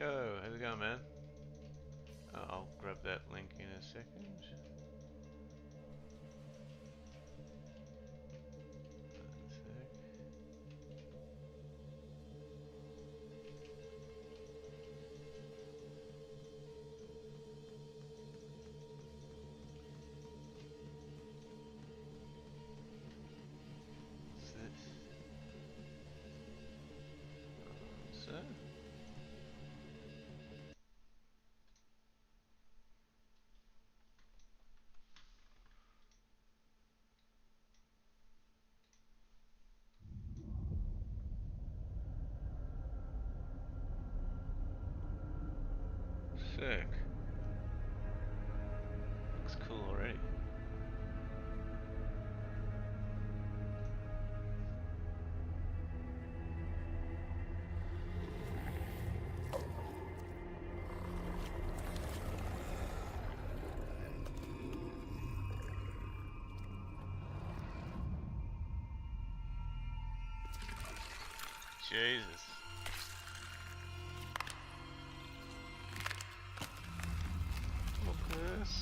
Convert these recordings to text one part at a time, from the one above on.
Yo, how's it going, man? I'll grab that link in a second. One sec. What's this? So? Sick. Looks cool already. Jesus. Focus.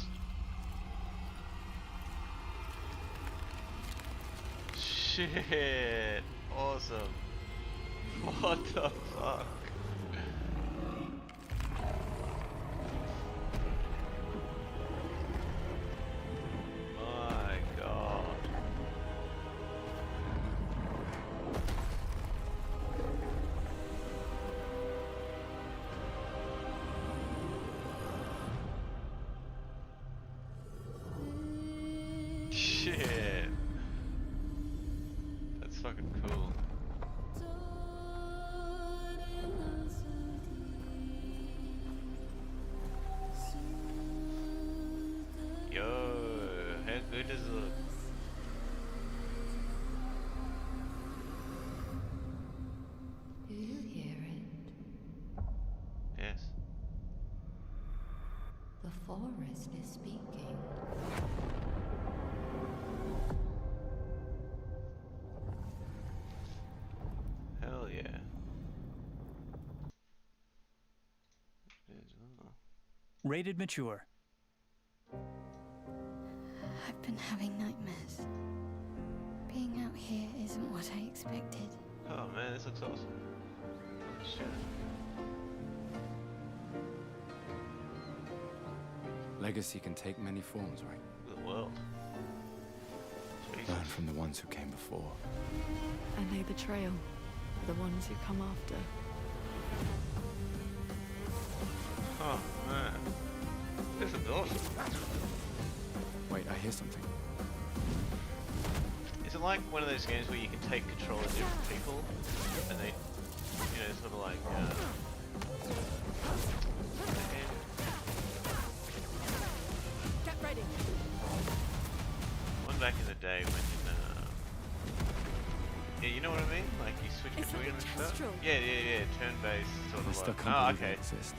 Shit. Awesome. What the fuck? My god. Shit. That's fucking cool. Yo, how good does it look? Do you hear it? Yes. The forest is speaking. Hell yeah. Rated mature. I've been having nightmares. Being out here isn't what I expected. Oh man, this looks awesome. Holy shit. Legacy can take many forms, right? The world. Jesus. Learn from the ones who came before. And they betrayal, the ones who come after. Oh man. This is awesome. Wait, I hear something. Is it like one of those games where you can take control of different people and they, sort of like, Get ready. one back in the day when, yeah, you know what I mean? Like you switch It's between like them a and stuff? Kestrel. Yeah, turn-based sort I of still like, can't oh, believe they okay. exist.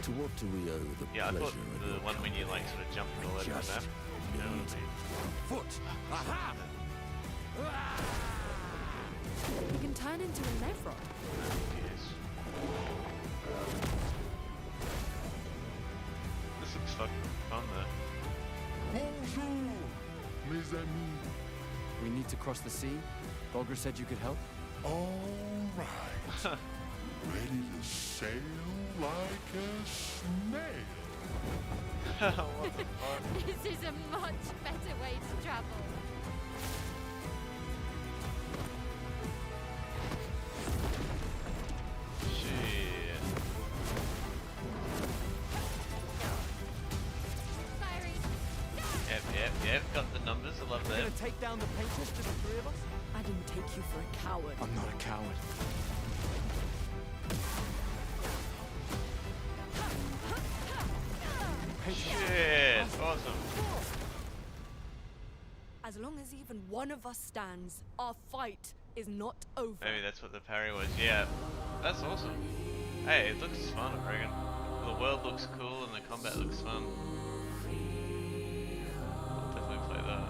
To what do we owe the Yeah, I pleasure thought of the one when you like sort of jump all over the Just map. You know what I mean? foot? Aha! You can turn into a Nevron. Yes. This looks fucking fun though. Bonjour, mes amis. We need to cross the sea? Bulger said you could help? All right. Ready to sail like a snail. What the fuck? This is a much better way to travel. Shit. Fiery. Yep, got the numbers, I love that. Take down the painters, just the three of us? I didn't take you for a coward. I'm not a coward. Shit, awesome. As long as even one of us stands, our fight is not over. Maybe that's what the parry was. Yeah, that's awesome. Hey, it looks fun, I reckon. The world looks cool and the combat looks fun. I'll definitely play that.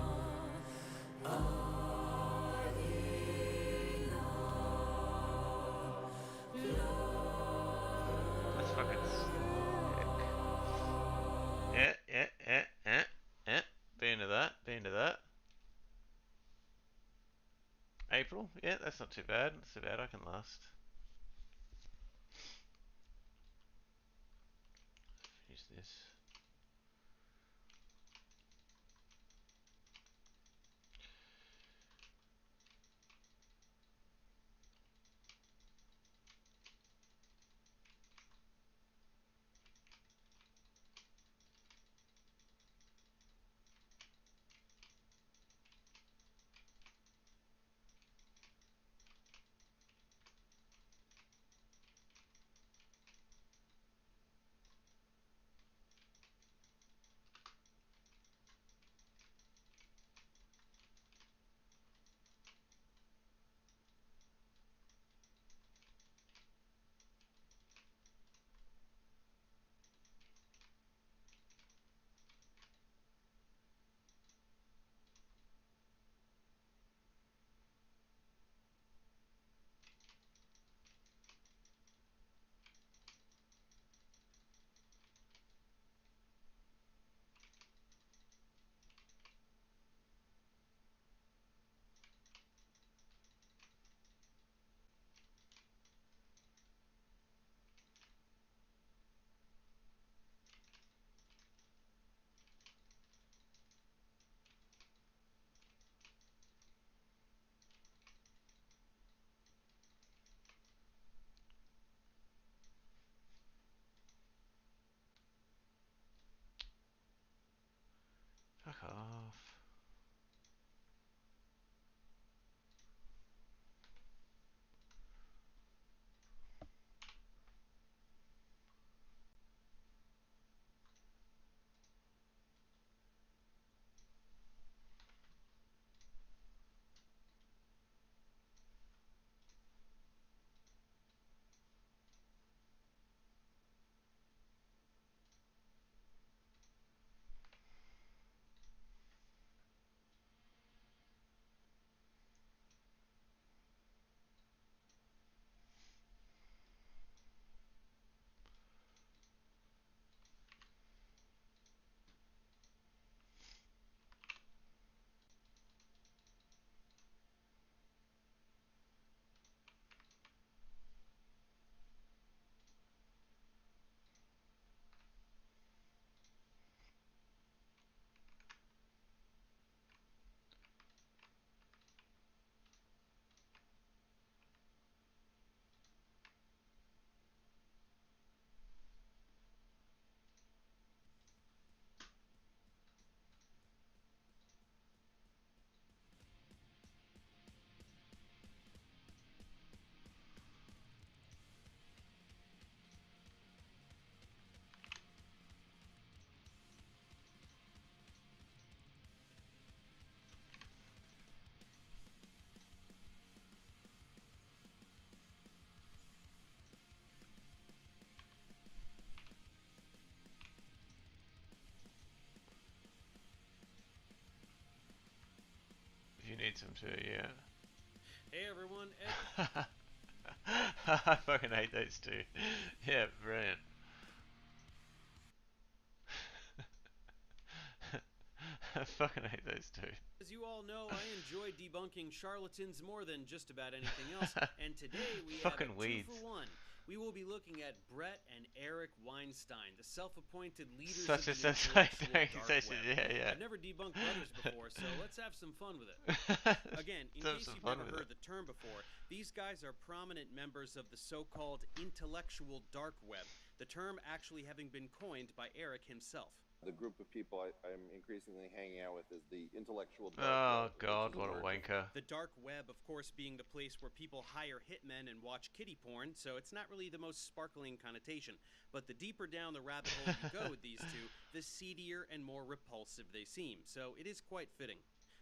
fucking sick. Yeah. Been to that. April? Yeah, that's not too bad. Not too bad, I can last. Use this. Fuck off. If you need some too, yeah. Hey everyone, I fucking hate those two. Yeah, brilliant. I fucking hate those two. as you all know, I enjoy debunking charlatans more than just about anything else, and today we have a Fucking 2 weeds. for 1. We will be looking at Brett and Eric Weinstein, the self-appointed leaders Such of a the intellectual dark web. yeah. I've never debunked brothers before, so let's have some fun with it. Again, in Let's have case some you've fun never with heard it. the term before, these guys are prominent members of the so-called intellectual dark web, the term actually having been coined by Eric himself. The group of people I'm increasingly hanging out with is the intellectual dark Oh web, which god, is what a word- wanker. The dark web, of course, being the place where people hire hitmen and watch kiddie porn, so it's not really the most sparkling connotation. But the deeper down the rabbit hole you go with these two, the seedier and more repulsive they seem, so it is quite fitting.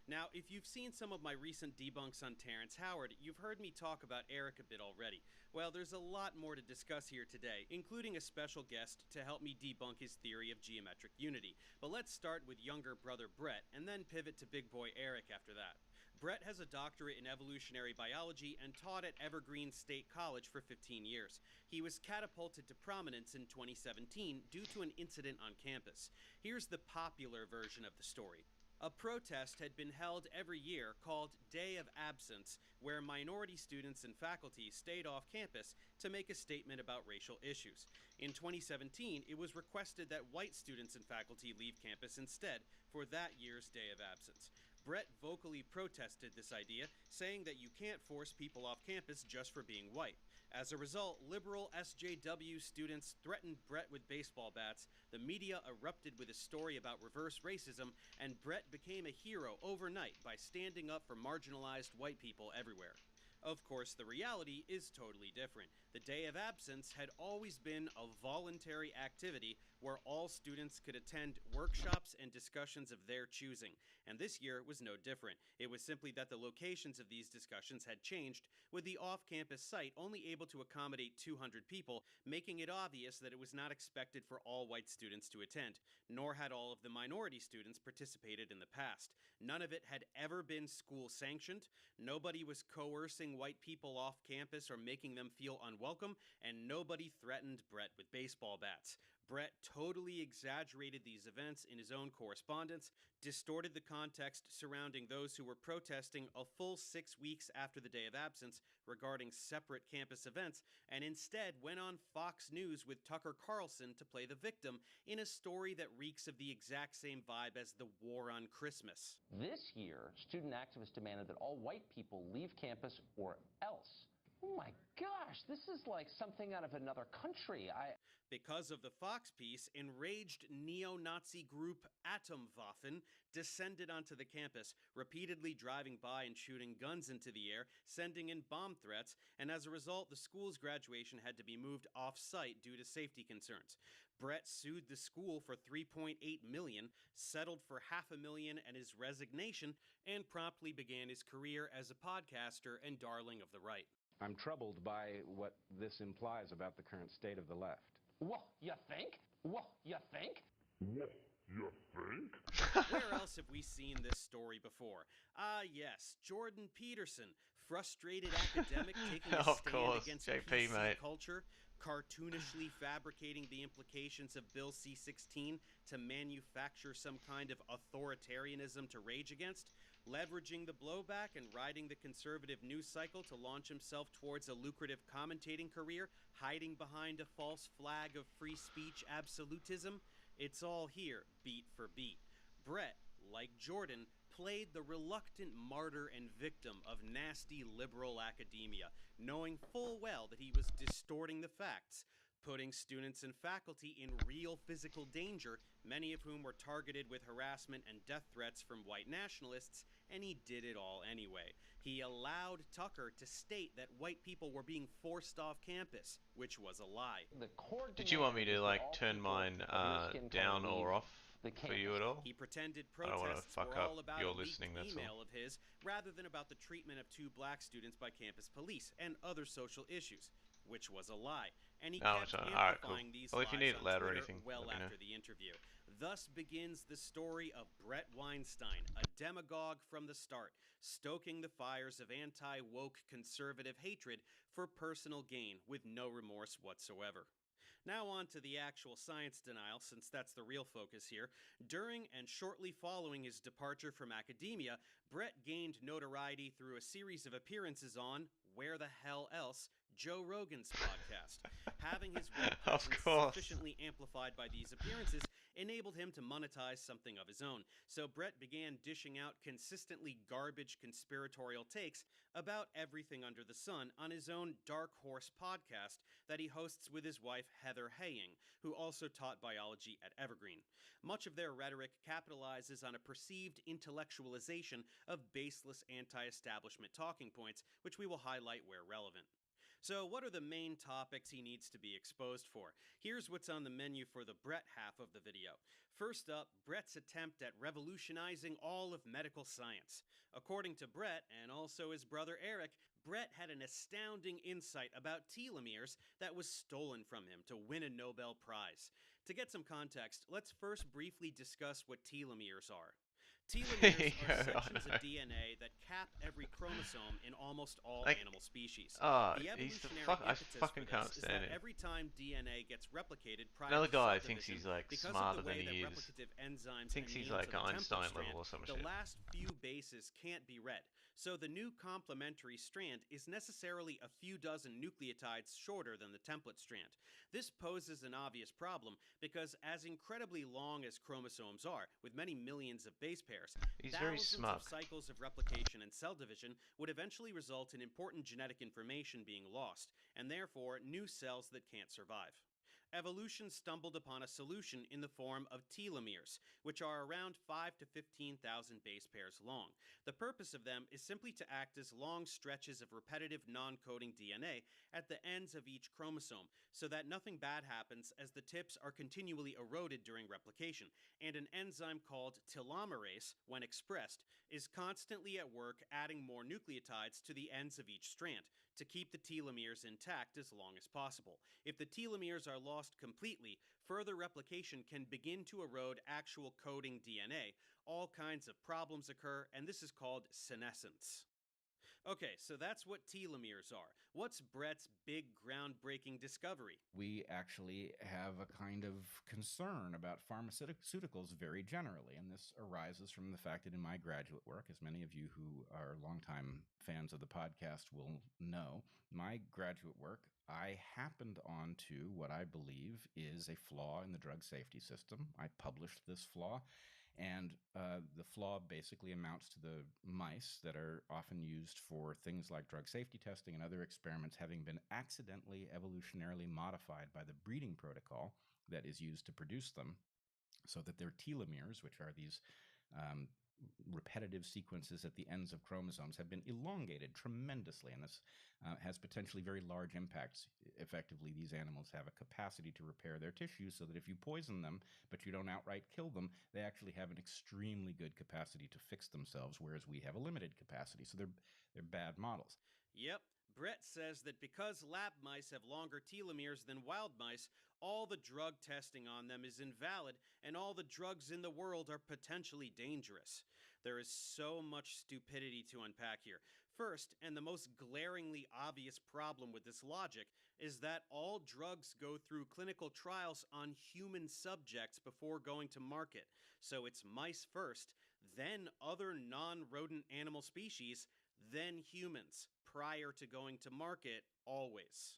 Now, if you've seen some of my recent debunks on Terrence Howard, you've heard me talk about Eric a bit already. Well, there's a lot more to discuss here today, including a special guest to help me debunk his theory of geometric unity. But let's start with younger brother Brett, and then pivot to big boy Eric after that. Brett has a doctorate in evolutionary biology and taught at Evergreen State College for 15 years. He was catapulted to prominence in 2017 due to an incident on campus. Here's the popular version of the story. A protest had been held every year called Day of Absence, where minority students and faculty stayed off campus to make a statement about racial issues. In 2017, it was requested that white students and faculty leave campus instead for that year's Day of Absence. Brett vocally protested this idea, saying that you can't force people off campus just for being white. As a result, liberal SJW students threatened Brett with baseball bats, the media erupted with a story about reverse racism, and Brett became a hero overnight by standing up for marginalized white people everywhere. Of course, the reality is totally different. The Day of Absence had always been a voluntary activity where all students could attend workshops and discussions of their choosing, and this year was no different. It was simply that the locations of these discussions had changed, with the off-campus site only able to accommodate 200 people, making it obvious that it was not expected for all white students to attend, nor had all of the minority students participated in the past. None of it had ever been school-sanctioned, nobody was coercing white people off campus or making them feel unwelcome, and nobody threatened Brett with baseball bats. Brett totally exaggerated these events in his own correspondence, distorted the context surrounding those who were protesting a full 6 weeks after the Day of Absence regarding separate campus events, and instead went on Fox News with Tucker Carlson to play the victim in a story that reeks of the exact same vibe as the war on Christmas. This year, student activists demanded that all white people leave campus or else. Oh my gosh, this is like something out of another country. Because of the Fox piece, enraged neo-Nazi group Atomwaffen descended onto the campus, repeatedly driving by and shooting guns into the air, sending in bomb threats, and as a result, the school's graduation had to be moved off-site due to safety concerns. Brett sued the school for $3.8 million, settled for $500,000 and his resignation, and promptly began his career as a podcaster and darling of the right. I'm troubled by what this implies about the current state of the left. What, you think? What, you think? What, you think? Where else have we seen this story before? Yes, Jordan Peterson, frustrated academic taking a Of stand course, against JP, PC mate. culture, cartoonishly fabricating the implications of Bill C-16 to manufacture some kind of authoritarianism to rage against, leveraging the blowback and riding the conservative news cycle to launch himself towards a lucrative commentating career, hiding behind a false flag of free speech absolutism. It's all here, beat for beat. Brett, like Jordan, played the reluctant martyr and victim of nasty liberal academia, knowing full well that he was distorting the facts, putting students and faculty in real physical danger, many of whom were targeted with harassment and death threats from white nationalists, and he did it all anyway. He allowed Tucker to state that white people were being forced off campus, which was a lie. Did you want me to like turn mine down or off for you at all? He pretended I don't wanna protests fuck were up all about your a leaked listening, that's all. email of his, rather than about the treatment of 2 black students by campus police and other social issues, which was a lie. And he Oh, kept it's alright, cool. amplifying these Well, if you lies need it on loud or Twitter anything, well let me know. after the interview. Thus begins the story of Brett Weinstein, a demagogue from the start, stoking the fires of anti-woke conservative hatred for personal gain with no remorse whatsoever. Now on to the actual science denial, since that's the real focus here. During and shortly following his departure from academia, Brett gained notoriety through a series of appearances on, where the hell else, Joe Rogan's podcast. Having his web Of presence course. sufficiently amplified by these appearances enabled him to monetize something of his own. So Brett began dishing out consistently garbage conspiratorial takes about everything under the sun on his own Dark Horse podcast that he hosts with his wife Heather Haying, who also taught biology at Evergreen. Much of their rhetoric capitalizes on a perceived intellectualization of baseless anti-establishment talking points, which we will highlight where relevant. So what are the main topics he needs to be exposed for? Here's what's on the menu for the Brett half of the video. First up, Brett's attempt at revolutionizing all of medical science. According to Brett, and also his brother Eric, Brett had an astounding insight about telomeres that was stolen from him to win a Nobel Prize. To get some context, let's first briefly discuss what telomeres are. Telomeres Yeah, are I sections know. of DNA that cap every chromosome in almost all Like, animal species. oh, The he's the evolutionary I impetus fucking for can't this is stand that him. every time DNA gets replicated prior Another to guy thinks subdivision, he's like because smarter of the way than he that is. replicative enzymes Thinks he's anneal like to the Einstein template level strand, or some the shit. last few bases can't be read. So the new complementary strand is necessarily a few dozen nucleotides shorter than the template strand. This poses an obvious problem because as incredibly long as chromosomes are, with many millions of base pairs, He's very thousands smug. of cycles of replication and cell division would eventually result in important genetic information being lost, and therefore new cells that can't survive. Evolution stumbled upon a solution in the form of telomeres, which are around 5 to 15,000 base pairs long. The purpose of them is simply to act as long stretches of repetitive non-coding DNA at the ends of each chromosome, so that nothing bad happens as the tips are continually eroded during replication, and an enzyme called telomerase, when expressed, is constantly at work adding more nucleotides to the ends of each strand to keep the telomeres intact as long as possible. If the telomeres are lost completely, further replication can begin to erode actual coding DNA. All kinds of problems occur, and this is called senescence. Okay, so that's what telomeres are. What's Brett's big groundbreaking discovery? We actually have a kind of concern about pharmaceuticals very generally, and this arises from the fact that in my graduate work, as many of you who are longtime fans of the podcast will know, my graduate work, I happened onto what I believe is a flaw in the drug safety system. I published this flaw. And the flaw basically amounts to the mice that are often used for things like drug safety testing and other experiments having been accidentally evolutionarily modified by the breeding protocol that is used to produce them, so that their telomeres, which are these repetitive sequences at the ends of chromosomes, have been elongated tremendously, and this has potentially very large impacts. Effectively, these animals have a capacity to repair their tissues so that if you poison them, but you don't outright kill them, they actually have an extremely good capacity to fix themselves, whereas we have a limited capacity. So they're bad models. Yep. Brett says that because lab mice have longer telomeres than wild mice, all the drug testing on them is invalid, and all the drugs in the world are potentially dangerous. There is so much stupidity to unpack here. First, and the most glaringly obvious problem with this logic, is that all drugs go through clinical trials on human subjects before going to market. So it's mice first, then other non-rodent animal species, then humans, prior to going to market, always.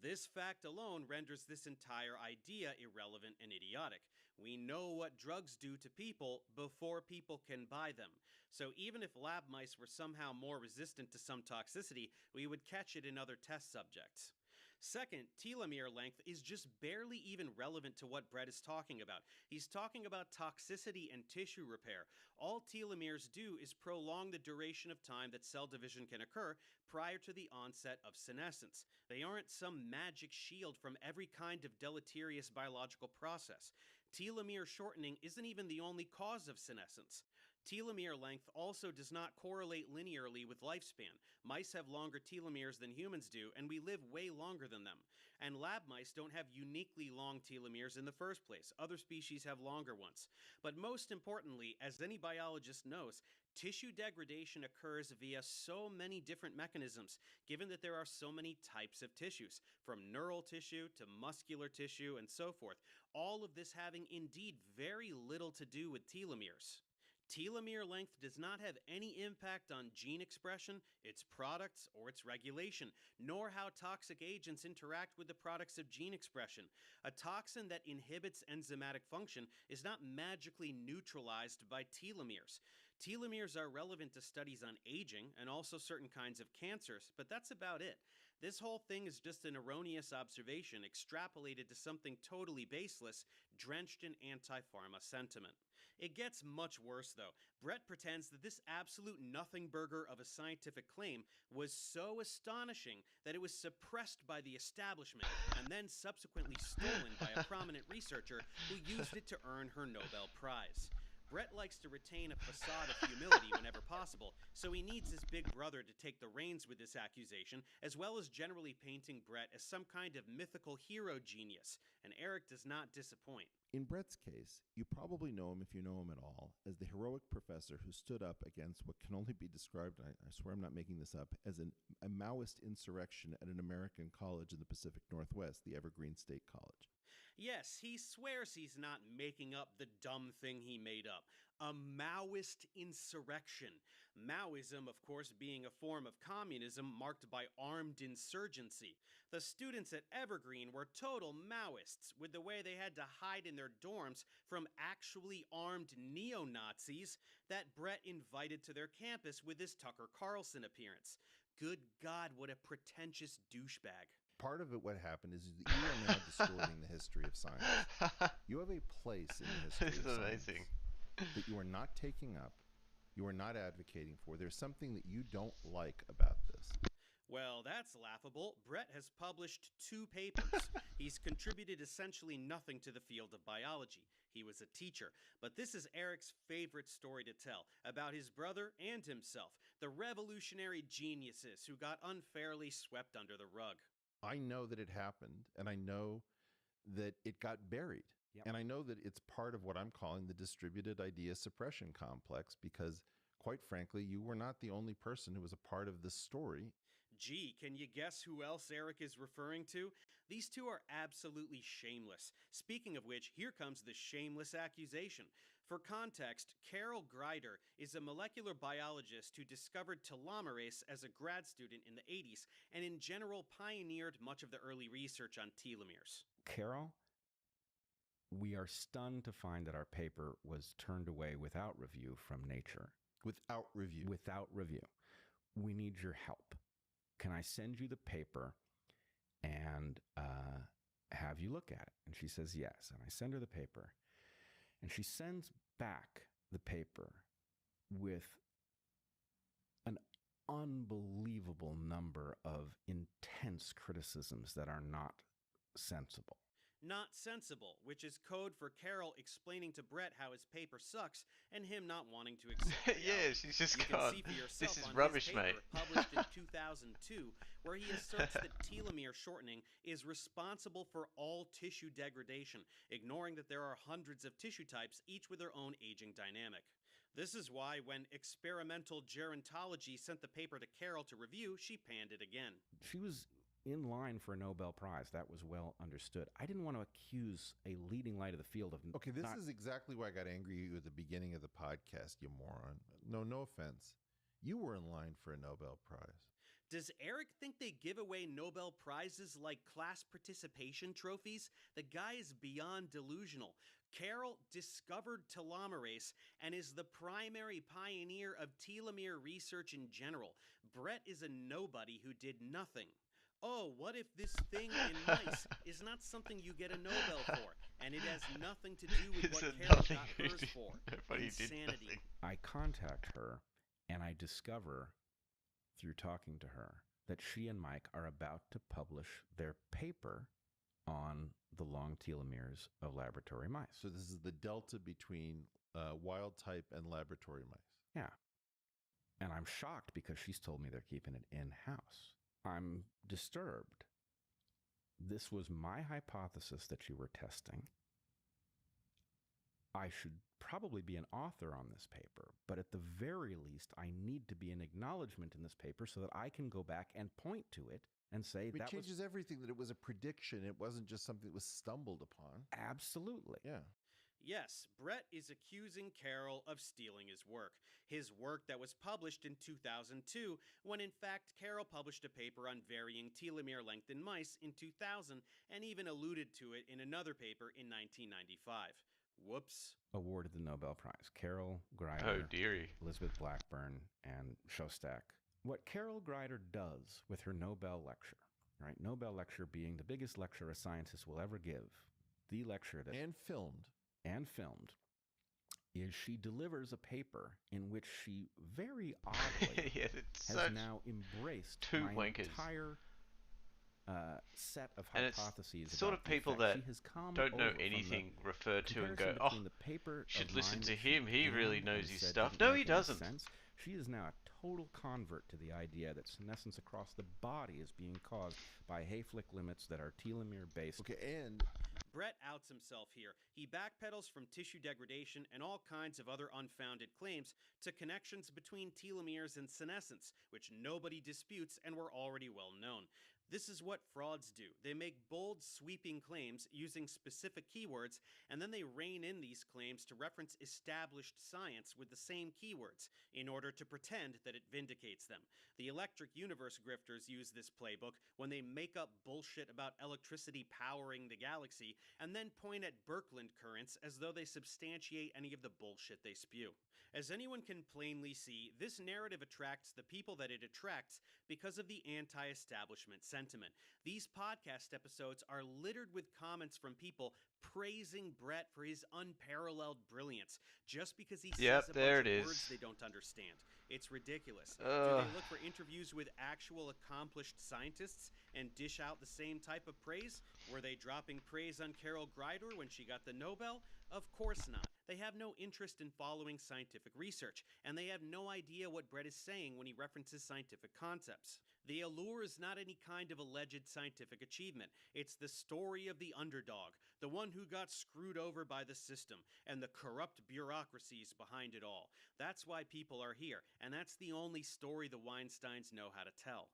This fact alone renders this entire idea irrelevant and idiotic. We know what drugs do to people before people can buy them. So even if lab mice were somehow more resistant to some toxicity, we would catch it in other test subjects. Second, telomere length is just barely even relevant to what Brett is talking about. He's talking about toxicity and tissue repair. All telomeres do is prolong the duration of time that cell division can occur prior to the onset of senescence. They aren't some magic shield from every kind of deleterious biological process. Telomere shortening isn't even the only cause of senescence. Telomere length also does not correlate linearly with lifespan. Mice have longer telomeres than humans do, and we live way longer than them. And lab mice don't have uniquely long telomeres in the first place. Other species have longer ones. But most importantly, as any biologist knows, tissue degradation occurs via so many different mechanisms, given that there are so many types of tissues, from neural tissue to muscular tissue and so forth, all of this having indeed very little to do with telomeres. Telomere length does not have any impact on gene expression, its products, or its regulation, nor how toxic agents interact with the products of gene expression. A toxin that inhibits enzymatic function is not magically neutralized by telomeres. Telomeres are relevant to studies on aging and also certain kinds of cancers, but that's about it. This whole thing is just an erroneous observation extrapolated to something totally baseless, drenched in anti-pharma sentiment. It gets much worse, though. Brett pretends that this absolute nothing burger of a scientific claim was so astonishing that it was suppressed by the establishment and then subsequently stolen by a prominent researcher who used it to earn her Nobel Prize. Brett likes to retain a facade of humility whenever possible, so he needs his big brother to take the reins with this accusation, as well as generally painting Brett as some kind of mythical hero genius, and Eric does not disappoint. In Brett's case, you probably know him, if you know him at all, as the heroic professor who stood up against what can only be described, and I swear I'm not making this up, as a Maoist insurrection at an American college in the Pacific Northwest, the Evergreen State College. Yes, he swears he's not making up the dumb thing he made up. A Maoist insurrection. Maoism, of course, being a form of communism marked by armed insurgency. The students at Evergreen were total Maoists, with the way they had to hide in their dorms from actually armed neo-Nazis that Brett invited to their campus with his Tucker Carlson appearance. Good God, what a pretentious douchebag. Part of it, what happened is that you are now distorting the history of science. You have a place in the history This of is science amazing. that you are not taking up, you are not advocating for. There's something that you don't like about this. Well, that's laughable. Brett has published 2 papers. He's contributed essentially nothing to the field of biology. He was a teacher. But this is Eric's favorite story to tell, about his brother and himself, the revolutionary geniuses who got unfairly swept under the rug. I know that it happened, and I know that it got buried. Yep. And I know that it's part of what I'm calling the distributed idea suppression complex, because, quite frankly, you were not the only person who was a part of this story. Gee, can you guess who else Eric is referring to? These two are absolutely shameless. Speaking of which, here comes the shameless accusation. For context, Carol Greider is a molecular biologist who discovered telomerase as a grad student in the 80s and in general pioneered much of the early research on telomeres. Carol, we are stunned to find that our paper was turned away without review from Nature. Without review. Without review. We need your help. Can I send you the paper and have you look at it? And she says yes. And I send her the paper. And she sends back the paper with an unbelievable number of intense criticisms that are not sensible. Not sensible, which is code for Carol explaining to Brett how his paper sucks and him not wanting to accept reality. Yeah, she's just you gone. can see for yourself This is on rubbish, his paper, mate. published in 2002, where he asserts that telomere shortening is responsible for all tissue degradation, ignoring that there are hundreds of tissue types, each with their own aging dynamic. This is why when Experimental Gerontology sent the paper to Carol to review, she panned it again. She was in line for a Nobel Prize. That was well understood. I didn't want to accuse a leading light of the field of Okay, this is exactly why I got angry at you at the beginning of the podcast, you moron. No offense. You were in line for a Nobel Prize. Does Eric think they give away Nobel Prizes like class participation trophies? The guy is beyond delusional. Carol discovered telomerase and is the primary pioneer of telomere research in general. Brett is a nobody who did nothing. Oh, what if this thing in mice is not something you get a Nobel for, and it has nothing to do with what Carol got hers for? Insanity. I contact her, and I discover, through talking to her, that she and Mike are about to publish their paper on the long telomeres of laboratory mice. So this is the delta between wild type and laboratory mice. Yeah. And I'm shocked because she's told me they're keeping it in-house. I'm disturbed. This was my hypothesis that you were testing. I should probably be an author on this paper, but at the very least, I need to be an acknowledgement in this paper so that I can go back and point to it and say It that changes everything, that it was a prediction. It wasn't just something that was stumbled upon. Absolutely. Yeah. Yes, Brett is accusing Carol of stealing his work that was published in 2002, when in fact Carol published a paper on varying telomere length in mice in 2000 and even alluded to it in another paper in 1995. Whoops. Awarded the Nobel Prize. Carol Greider, Oh, dearie. Elizabeth Blackburn, and Shostak. What Carol Greider does with her Nobel lecture, right? Nobel lecture being the biggest lecture a scientist will ever give, the lecture that... And filmed, is she delivers a paper in which she very oddly Yeah, has now embraced two my wankers. entire set of And it's hypotheses. the sort about of people the effect. that She has come don't know over from the anything refer to and go, comparison oh, between the paper should of listen mine to that him, she he found really and knows his said stuff. didn't No, make he any doesn't. sense. She is now a total convert to the idea that senescence across the body is being caused by Hayflick limits that are telomere based. Okay, and Brett outs himself here. He backpedals from tissue degradation and all kinds of other unfounded claims to connections between telomeres and senescence, which nobody disputes and were already well known. This is what frauds do. They make bold, sweeping claims using specific keywords, and then they rein in these claims to reference established science with the same keywords in order to pretend that it vindicates them. The Electric Universe grifters use this playbook when they make up bullshit about electricity powering the galaxy and then point at Birkeland currents as though they substantiate any of the bullshit they spew. As anyone can plainly see, this narrative attracts the people that it attracts because of the anti-establishment sentiment. These podcast episodes are littered with comments from people praising Brett for his unparalleled brilliance just because he says a bunch of words they don't understand. It's ridiculous. Do they look for interviews with actual accomplished scientists and dish out the same type of praise? Were they dropping praise on Carol Greider when she got the Nobel? Of course not. They have no interest in following scientific research, and they have no idea what Brett is saying when he references scientific concepts. The allure is not any kind of alleged scientific achievement. It's the story of the underdog, the one who got screwed over by the system, and the corrupt bureaucracies behind it all. That's why people are here, and that's the only story the Weinsteins know how to tell.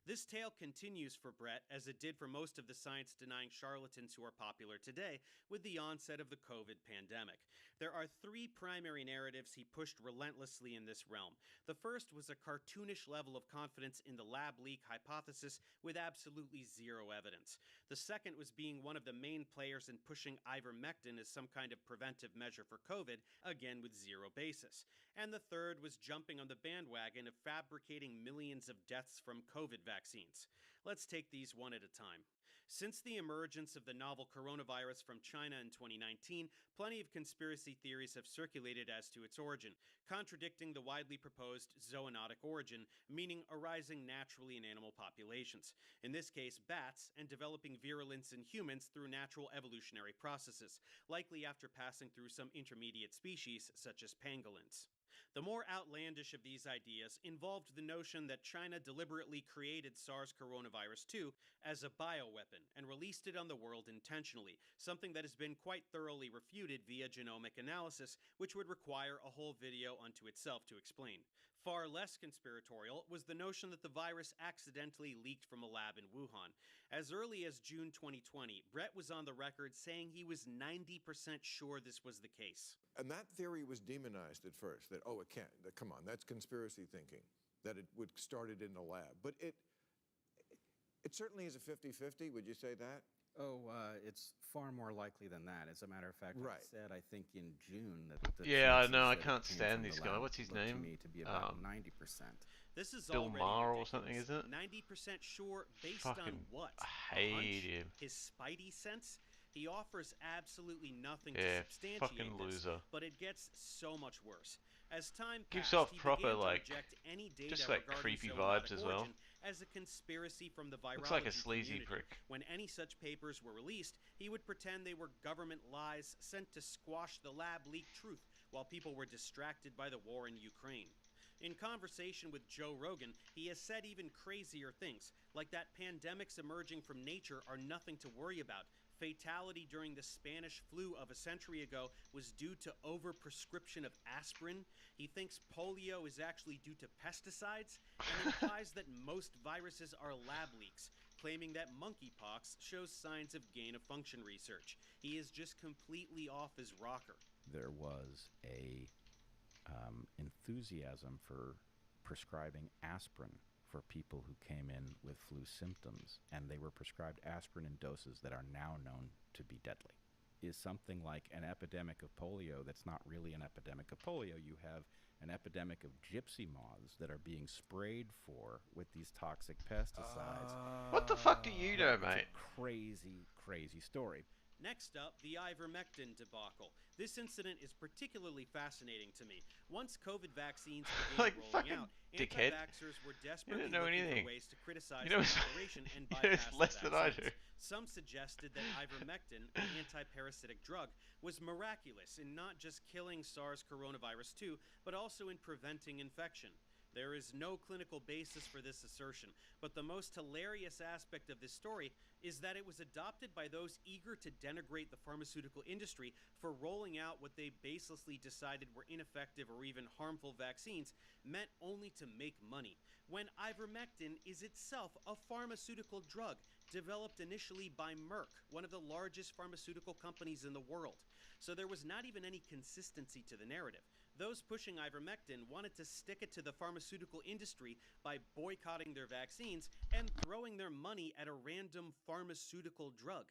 This tale continues for Brett, as it did for most of the science-denying charlatans who are popular today, with the onset of the COVID pandemic. There are three primary narratives he pushed relentlessly in this realm. The first was a cartoonish level of confidence in the lab leak hypothesis with absolutely zero evidence. The second was being one of the main players in pushing ivermectin as some kind of preventive measure for COVID, again with zero basis. And the third was jumping on the bandwagon of fabricating millions of deaths from COVID vaccines. Let's take these one at a time. Since the emergence of the novel coronavirus from China in 2019, plenty of conspiracy theories have circulated as to its origin, contradicting the widely proposed zoonotic origin, meaning arising naturally in animal populations. In this case, bats, and developing virulence in humans through natural evolutionary processes, likely after passing through some intermediate species such as pangolins. The more outlandish of these ideas involved the notion that China deliberately created SARS coronavirus 2 as a bioweapon and released it on the world intentionally, something that has been quite thoroughly refuted via genomic analysis, which would require a whole video unto itself to explain. Far less conspiratorial was the notion that the virus accidentally leaked from a lab in Wuhan. As early as June 2020, Brett was on the record saying he was 90% sure this was the case. And that theory was demonized at first, that, oh, it can't, come on, that's conspiracy thinking, that it would start it in the lab. But it certainly is a 50-50, would you say that? Oh, it's far more likely than that. As a matter of fact, Right. I said, I think in June that the Yeah, I chances know, I that it can't came stand from this the guy. lab What's his look to name? me to be about 90%. This is Bill already Maher or ridiculous. something, isn't it? 90% sure based Fucking on what? I A hate hunch? him. His spidey sense? He offers absolutely nothing Yeah, to substantiate fucking this, loser. but it gets so much worse. As time Gives passed, off he proper, began to like, reject any data just like regarding creepy zoonotic vibes as well. origin as a conspiracy from the virology Looks like a sleazy community. prick. When any such papers were released, he would pretend they were government lies sent to squash the lab leak truth while people were distracted by the war in Ukraine. In conversation with Joe Rogan, he has said even crazier things, like that pandemics emerging from nature are nothing to worry about. Fatality during the Spanish flu of a century ago was due to overprescription of aspirin. He thinks polio is actually due to pesticides, and implies that most viruses are lab leaks, claiming that monkeypox shows signs of gain-of-function research. He is just completely off his rocker. There was a enthusiasm for prescribing aspirin for people who came in with flu symptoms, and they were prescribed aspirin in doses that are now known to be deadly. Is something like an epidemic of polio that's not really an epidemic of polio. You have an epidemic of gypsy moths that are being sprayed for with these toxic pesticides. What the fuck do you know, It's mate? a crazy, crazy story. Next up, the ivermectin debacle. This incident is particularly fascinating to me. Once COVID vaccines began rolling out, dickhead. anti-vaxxers were desperately know looking anything. for ways to criticize You know the operation and you know bypass less the than I vaccines. do. Some suggested that ivermectin, an anti-parasitic drug, was miraculous in not just killing SARS coronavirus 2, but also in preventing infection. There is no clinical basis for this assertion, but the most hilarious aspect of this story is that it was adopted by those eager to denigrate the pharmaceutical industry for rolling out what they baselessly decided were ineffective or even harmful vaccines, meant only to make money, when ivermectin is itself a pharmaceutical drug developed initially by Merck, one of the largest pharmaceutical companies in the world. So there was not even any consistency to the narrative. Those pushing ivermectin wanted to stick it to the pharmaceutical industry by boycotting their vaccines and throwing their money at a random pharmaceutical drug.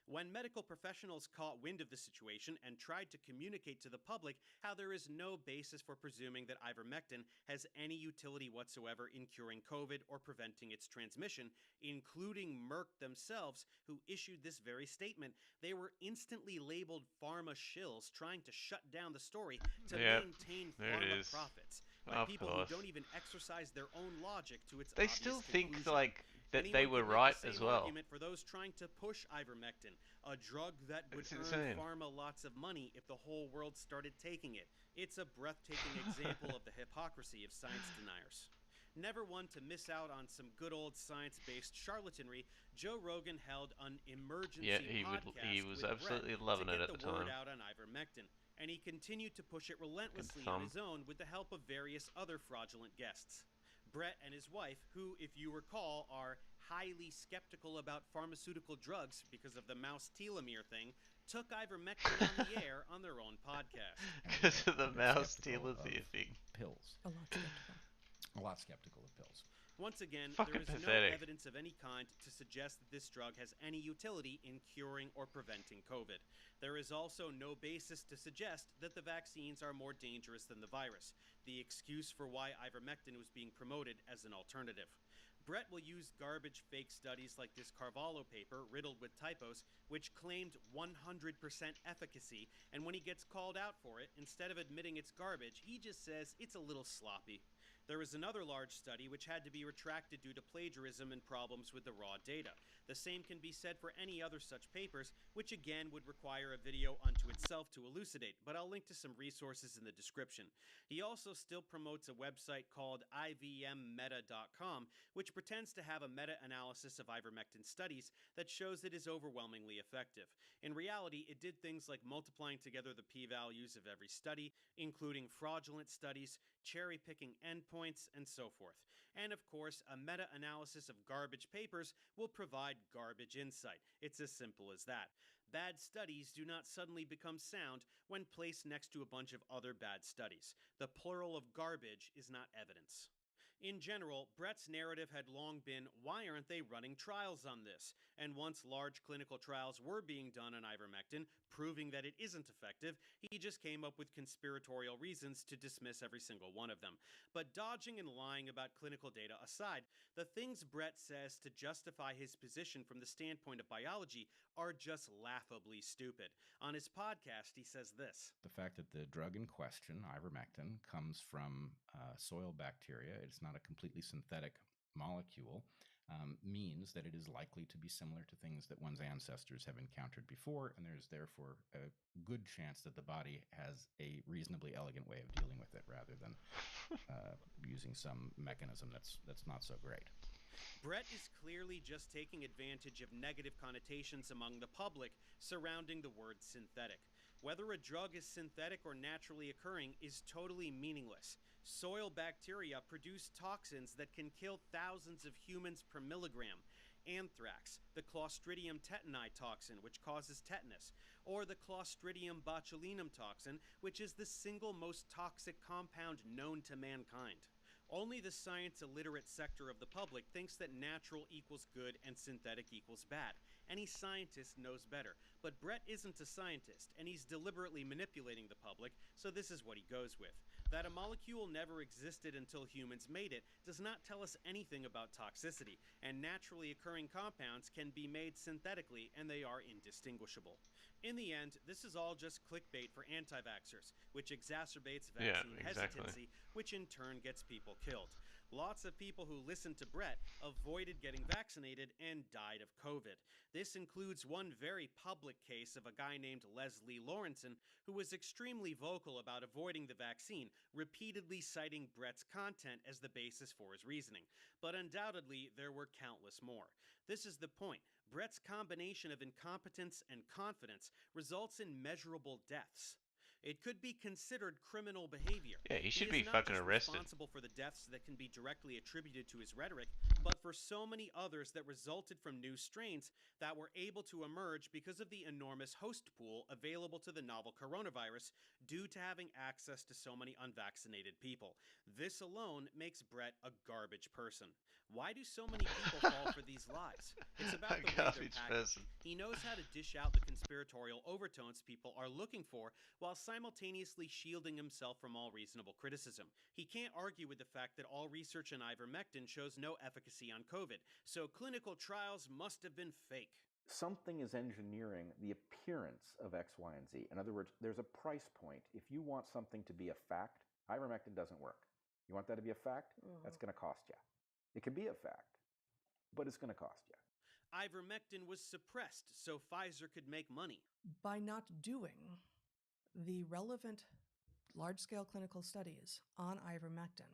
When medical professionals caught wind of the situation and tried to communicate to the public how there is no basis for presuming that ivermectin has any utility whatsoever in curing COVID or preventing its transmission, including Merck themselves, who issued this very statement, they were instantly labeled pharma shills trying to shut down the story to maintain pharma profits by people who don't even exercise their own logic to its They obvious still think conclusion. like that Anyone they were could make right the as same well. argument for those trying to push ivermectin, a drug that would It's earn insane. pharma lots of money if the whole world started taking it. It's a breathtaking example of the hypocrisy of science deniers. Never one to miss out on some good old science-based charlatanry, Joe Rogan held an emergency podcast he was with absolutely Brett loving to it get at the the word time. out on ivermectin, and he continued to push it relentlessly Good on thumb. his own with the help of various other fraudulent guests. Brett and his wife, who, if you recall, are highly skeptical about pharmaceutical drugs because of the mouse telomere thing, took ivermectin on the air on their own podcast. Because of the They're mouse skeptical telomere of thing. Pills. A lot skeptical. A lot skeptical of pills. Once again, Fucking there is pathetic. no evidence of any kind to suggest that this drug has any utility in curing or preventing COVID. There is also no basis to suggest that the vaccines are more dangerous than the virus, the excuse for why ivermectin was being promoted as an alternative. Brett will use garbage fake studies like this Carvalho paper, riddled with typos, which claimed 100% efficacy, and when he gets called out for it, instead of admitting it's garbage, he just says it's a little sloppy. There was another large study which had to be retracted due to plagiarism and problems with the raw data. The same can be said for any other such papers, which again would require a video unto itself to elucidate, but I'll link to some resources in the description. He also still promotes a website called ivmmeta.com, which pretends to have a meta-analysis of ivermectin studies that shows it is overwhelmingly effective. In reality, it did things like multiplying together the p-values of every study, including fraudulent studies, cherry-picking endpoints, and so forth. And of course, a meta-analysis of garbage papers will provide garbage insight. It's as simple as that. Bad studies do not suddenly become sound when placed next to a bunch of other bad studies. The plural of garbage is not evidence. In general, Brett's narrative had long been, why aren't they running trials on this? And once large clinical trials were being done on ivermectin, proving that it isn't effective, he just came up with conspiratorial reasons to dismiss every single one of them. But dodging and lying about clinical data aside, the things Brett says to justify his position from the standpoint of biology are just laughably stupid. On his podcast, he says this. The fact that the drug in question, ivermectin, comes from soil bacteria, it's not a completely synthetic molecule, means that it is likely to be similar to things that one's ancestors have encountered before, and there's therefore a good chance that the body has a reasonably elegant way of dealing with it rather than using some mechanism that's not so great. Brett is clearly just taking advantage of negative connotations among the public surrounding the word synthetic. Whether a drug is synthetic or naturally occurring is totally meaningless. Soil bacteria produce toxins that can kill thousands of humans per milligram. Anthrax, the Clostridium tetani toxin, which causes tetanus, or the Clostridium botulinum toxin, which is the single most toxic compound known to mankind. Only the science-illiterate sector of the public thinks that natural equals good and synthetic equals bad. Any scientist knows better, but Brett isn't a scientist, and he's deliberately manipulating the public, so this is what he goes with. That a molecule never existed until humans made it does not tell us anything about toxicity, and naturally occurring compounds can be made synthetically, and they are indistinguishable. In the end, this is all just clickbait for anti-vaxxers, which exacerbates Yeah, vaccine exactly. hesitancy, which in turn gets people killed. Lots of people who listened to Brett avoided getting vaccinated and died of COVID. This includes one very public case of a guy named Leslie Lawrenson, who was extremely vocal about avoiding the vaccine, repeatedly citing Brett's content as the basis for his reasoning. But undoubtedly, there were countless more. This is the point. Brett's combination of incompetence and confidence results in measurable deaths. It could be considered criminal behavior. Yeah, he should is be not fucking just arrested. responsible for the deaths that can be directly attributed to his rhetoric, but for so many others that resulted from new strains that were able to emerge because of the enormous host pool available to the novel coronavirus due to having access to so many unvaccinated people. This alone makes Brett a garbage person. Why do so many people fall for these lies? It's about the way they're Garbage packaged. person. He knows how to dish out the conspiratorial overtones people are looking for while simultaneously shielding himself from all reasonable criticism. He can't argue with the fact that all research on ivermectin shows no efficacy on COVID, so clinical trials must have been fake. Something is engineering the appearance of X, Y, and Z. In other words, there's a price point. If you want something to be a fact, ivermectin doesn't work. You want that to be a fact? That's going to cost you. It can be a fact, but it's going to cost you. Ivermectin was suppressed so Pfizer could make money. By not doing the relevant large-scale clinical studies on ivermectin,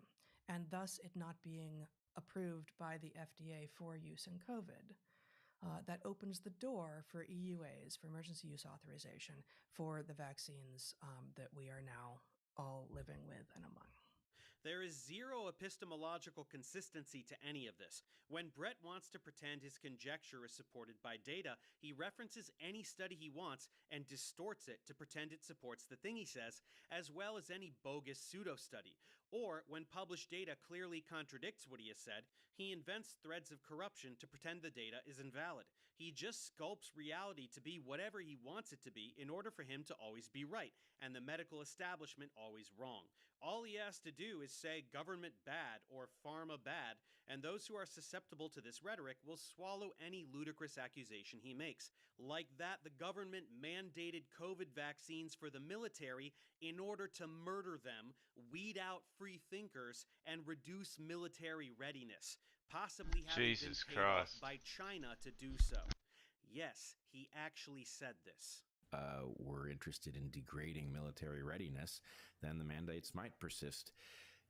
and thus it not being approved by the FDA for use in COVID, that opens the door for EUAs, for emergency use authorization, for the vaccines that we are now all living with and among. There is zero epistemological consistency to any of this. When Brett wants to pretend his conjecture is supported by data, he references any study he wants and distorts it to pretend it supports the thing he says, as well as any bogus pseudo-study. Or, when published data clearly contradicts what he has said, he invents threads of corruption to pretend the data is invalid. He just sculpts reality to be whatever he wants it to be in order for him to always be right, and the medical establishment always wrong. All he has to do is say government bad or pharma bad, and those who are susceptible to this rhetoric will swallow any ludicrous accusation he makes. Like that the government mandated COVID vaccines for the military in order to murder them, weed out free thinkers, and reduce military readiness, possibly having Jesus been paid off Christ. by China to do so. Yes, he actually said this. Were interested in degrading military readiness, then the mandates might persist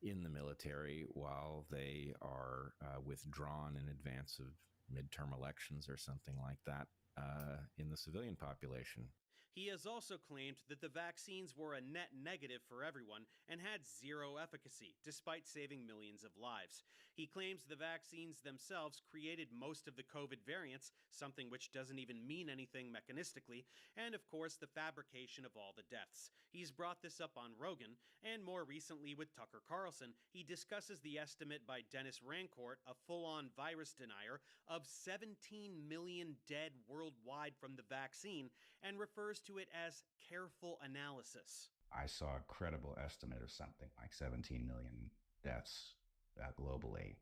in the military while they are withdrawn in advance of midterm elections or something like that in the civilian population. He has also claimed that the vaccines were a net negative for everyone and had zero efficacy, despite saving millions of lives. He claims the vaccines themselves created most of the COVID variants, something which doesn't even mean anything mechanistically, and of course the fabrication of all the deaths. He's brought this up on Rogan, and more recently with Tucker Carlson, he discusses the estimate by Dennis Rancourt, a full-on virus denier, of 17 million dead worldwide from the vaccine, and refers to it as careful analysis. I saw a credible estimate of something like 17 million deaths globally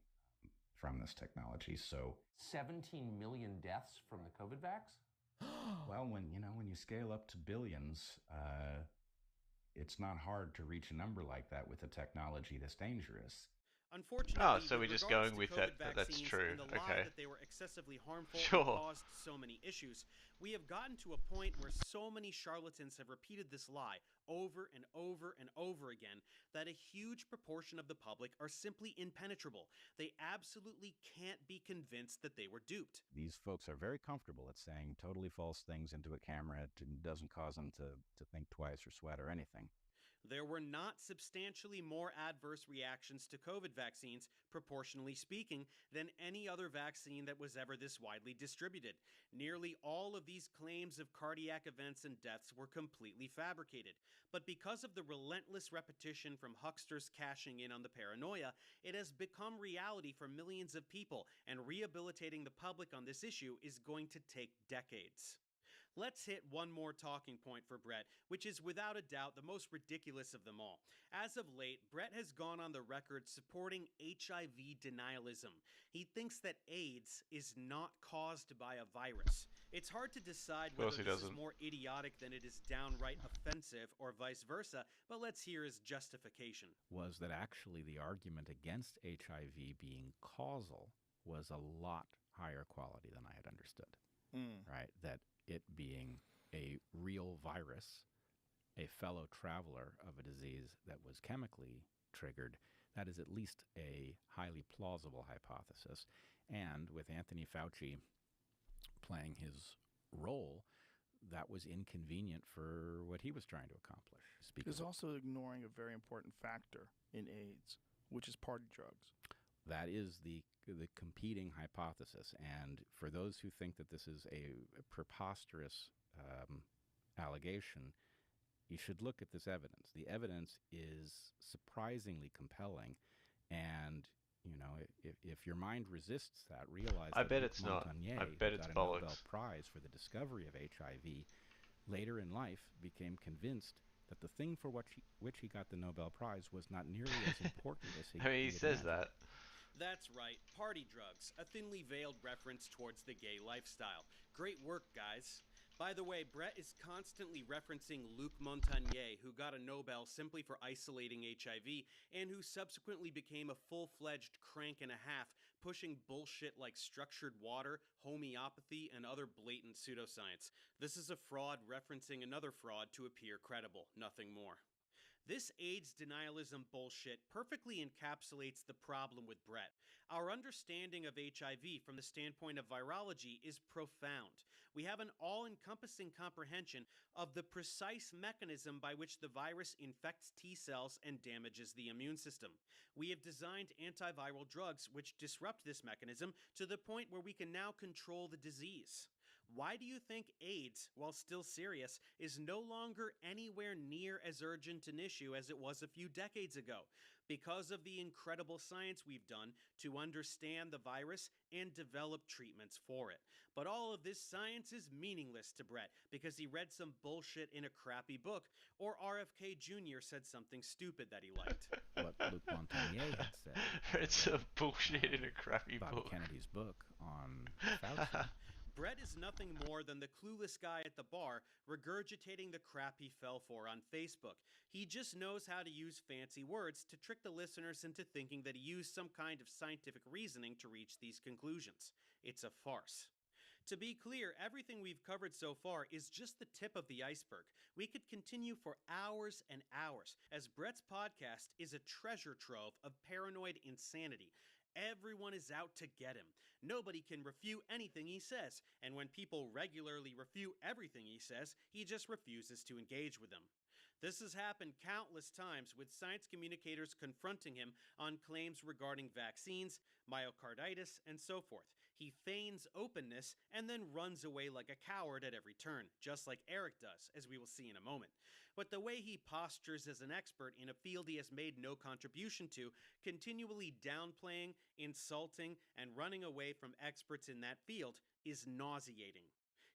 from this technology. So 17 million deaths from the COVID vax? well, when you scale up to billions, it's not hard to reach a number like that with a technology this dangerous. Unfortunately, so we're just going with that that's true. And the lie Okay. that they were excessively harmful Sure. and caused so many issues. We have gotten to a point where so many charlatans have repeated this lie over and over and over again that a huge proportion of the public are simply impenetrable. They absolutely can't be convinced that they were duped. These folks are very comfortable at saying totally false things into a camera. It doesn't cause them to think twice or sweat or anything. There were not substantially more adverse reactions to COVID vaccines, proportionally speaking, than any other vaccine that was ever this widely distributed. Nearly all of these claims of cardiac events and deaths were completely fabricated. But because of the relentless repetition from hucksters cashing in on the paranoia, it has become reality for millions of people, and rehabilitating the public on this issue is going to take decades. Let's hit one more talking point for Brett, which is without a doubt the most ridiculous of them all. As of late, Brett has gone on the record supporting HIV denialism. He thinks that AIDS is not caused by a virus. It's hard to decide whether this is more idiotic than it is downright offensive or vice versa, but let's hear his justification. Was that actually the argument against HIV being causal was a lot higher quality than I had understood, right? That it being a real virus, a fellow traveler of a disease that was chemically triggered, that is at least a highly plausible hypothesis. And with Anthony Fauci playing his role, that was inconvenient for what he was trying to accomplish. He's also ignoring a very important factor in AIDS, which is party drugs. That is the competing hypothesis. And for those who think that this is a preposterous allegation, you should look at this evidence. The evidence is surprisingly compelling, and you know, if your mind resists that, realize I that bet Luc it's not. Montagnier, I bet who it's got a Nobel bollocks. Prize for the discovery of HIV, later in life became convinced that the thing for which he got the Nobel Prize was not nearly as important as he. I mean, he says that. That's right, party drugs, a thinly veiled reference towards the gay lifestyle. Great work, guys. By the way, Brett is constantly referencing Luc Montagnier, who got a Nobel simply for isolating HIV, and who subsequently became a full-fledged crank and a half, pushing bullshit like structured water, homeopathy, and other blatant pseudoscience. This is a fraud referencing another fraud to appear credible, nothing more. This AIDS denialism bullshit perfectly encapsulates the problem with Brett. Our understanding of HIV from the standpoint of virology is profound. We have an all-encompassing comprehension of the precise mechanism by which the virus infects T cells and damages the immune system. We have designed antiviral drugs which disrupt this mechanism to the point where we can now control the disease. Why do you think AIDS, while still serious, is no longer anywhere near as urgent an issue as it was a few decades ago? Because of the incredible science we've done to understand the virus and develop treatments for it. But all of this science is meaningless to Brett because he read some bullshit in a crappy book, or RFK Jr. said something stupid that he liked. What Luc Montagnier had said. Read some bullshit in a crappy Bobby book. Kennedy's book on Fauci. Brett is nothing more than the clueless guy at the bar regurgitating the crap he fell for on Facebook. He just knows how to use fancy words to trick the listeners into thinking that he used some kind of scientific reasoning to reach these conclusions. It's a farce. To be clear, everything we've covered so far is just the tip of the iceberg. We could continue for hours and hours, as Brett's podcast is a treasure trove of paranoid insanity. Everyone is out to get him. Nobody can refute anything he says, and when people regularly refute everything he says, he just refuses to engage with them. This has happened countless times with science communicators confronting him on claims regarding vaccines, myocarditis, and so forth. He feigns openness and then runs away like a coward at every turn, just like Eric does, as we will see in a moment. But the way he postures as an expert in a field he has made no contribution to, continually downplaying, insulting, and running away from experts in that field, is nauseating.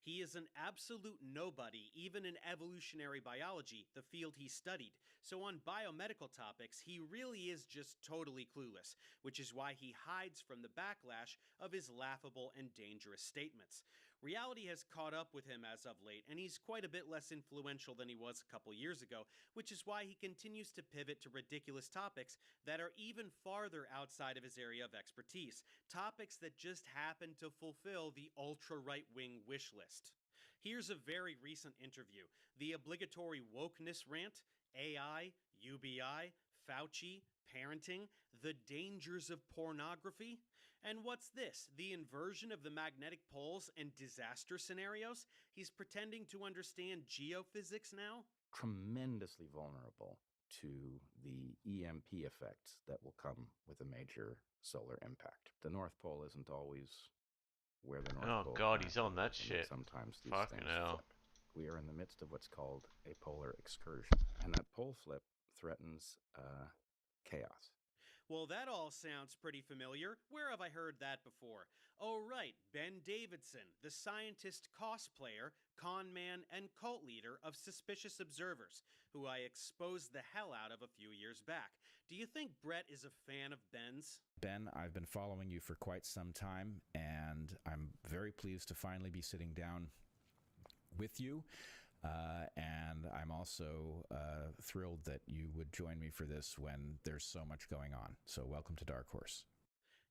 He is an absolute nobody, even in evolutionary biology, the field he studied. So on biomedical topics, he really is just totally clueless, which is why he hides from the backlash of his laughable and dangerous statements. Reality has caught up with him as of late, and he's quite a bit less influential than he was a couple years ago, which is why he continues to pivot to ridiculous topics that are even farther outside of his area of expertise, topics that just happen to fulfill the ultra-right-wing wish list. Here's a very recent interview, the obligatory wokeness rant, AI, UBI, Fauci, parenting, the dangers of pornography. And what's this? The inversion of the magnetic poles and disaster scenarios? He's pretending to understand geophysics now? Tremendously vulnerable to the EMP effects that will come with a major solar impact. The North Pole isn't always where the North Pole. Oh God, he's on that shit. Sometimes these Fucking things hell. flip. We are in the midst of what's called a polar excursion, and that pole flip threatens chaos. Well, that all sounds pretty familiar. Where have I heard that before? Oh, right, Ben Davidson, the scientist cosplayer, con man, and cult leader of Suspicious Observers, who I exposed the hell out of a few years back. Do you think Brett is a fan of Ben's? Ben, I've been following you for quite some time, and I'm very pleased to finally be sitting down with you. And I'm also thrilled that you would join me for this when there's so much going on. So welcome to Dark Horse.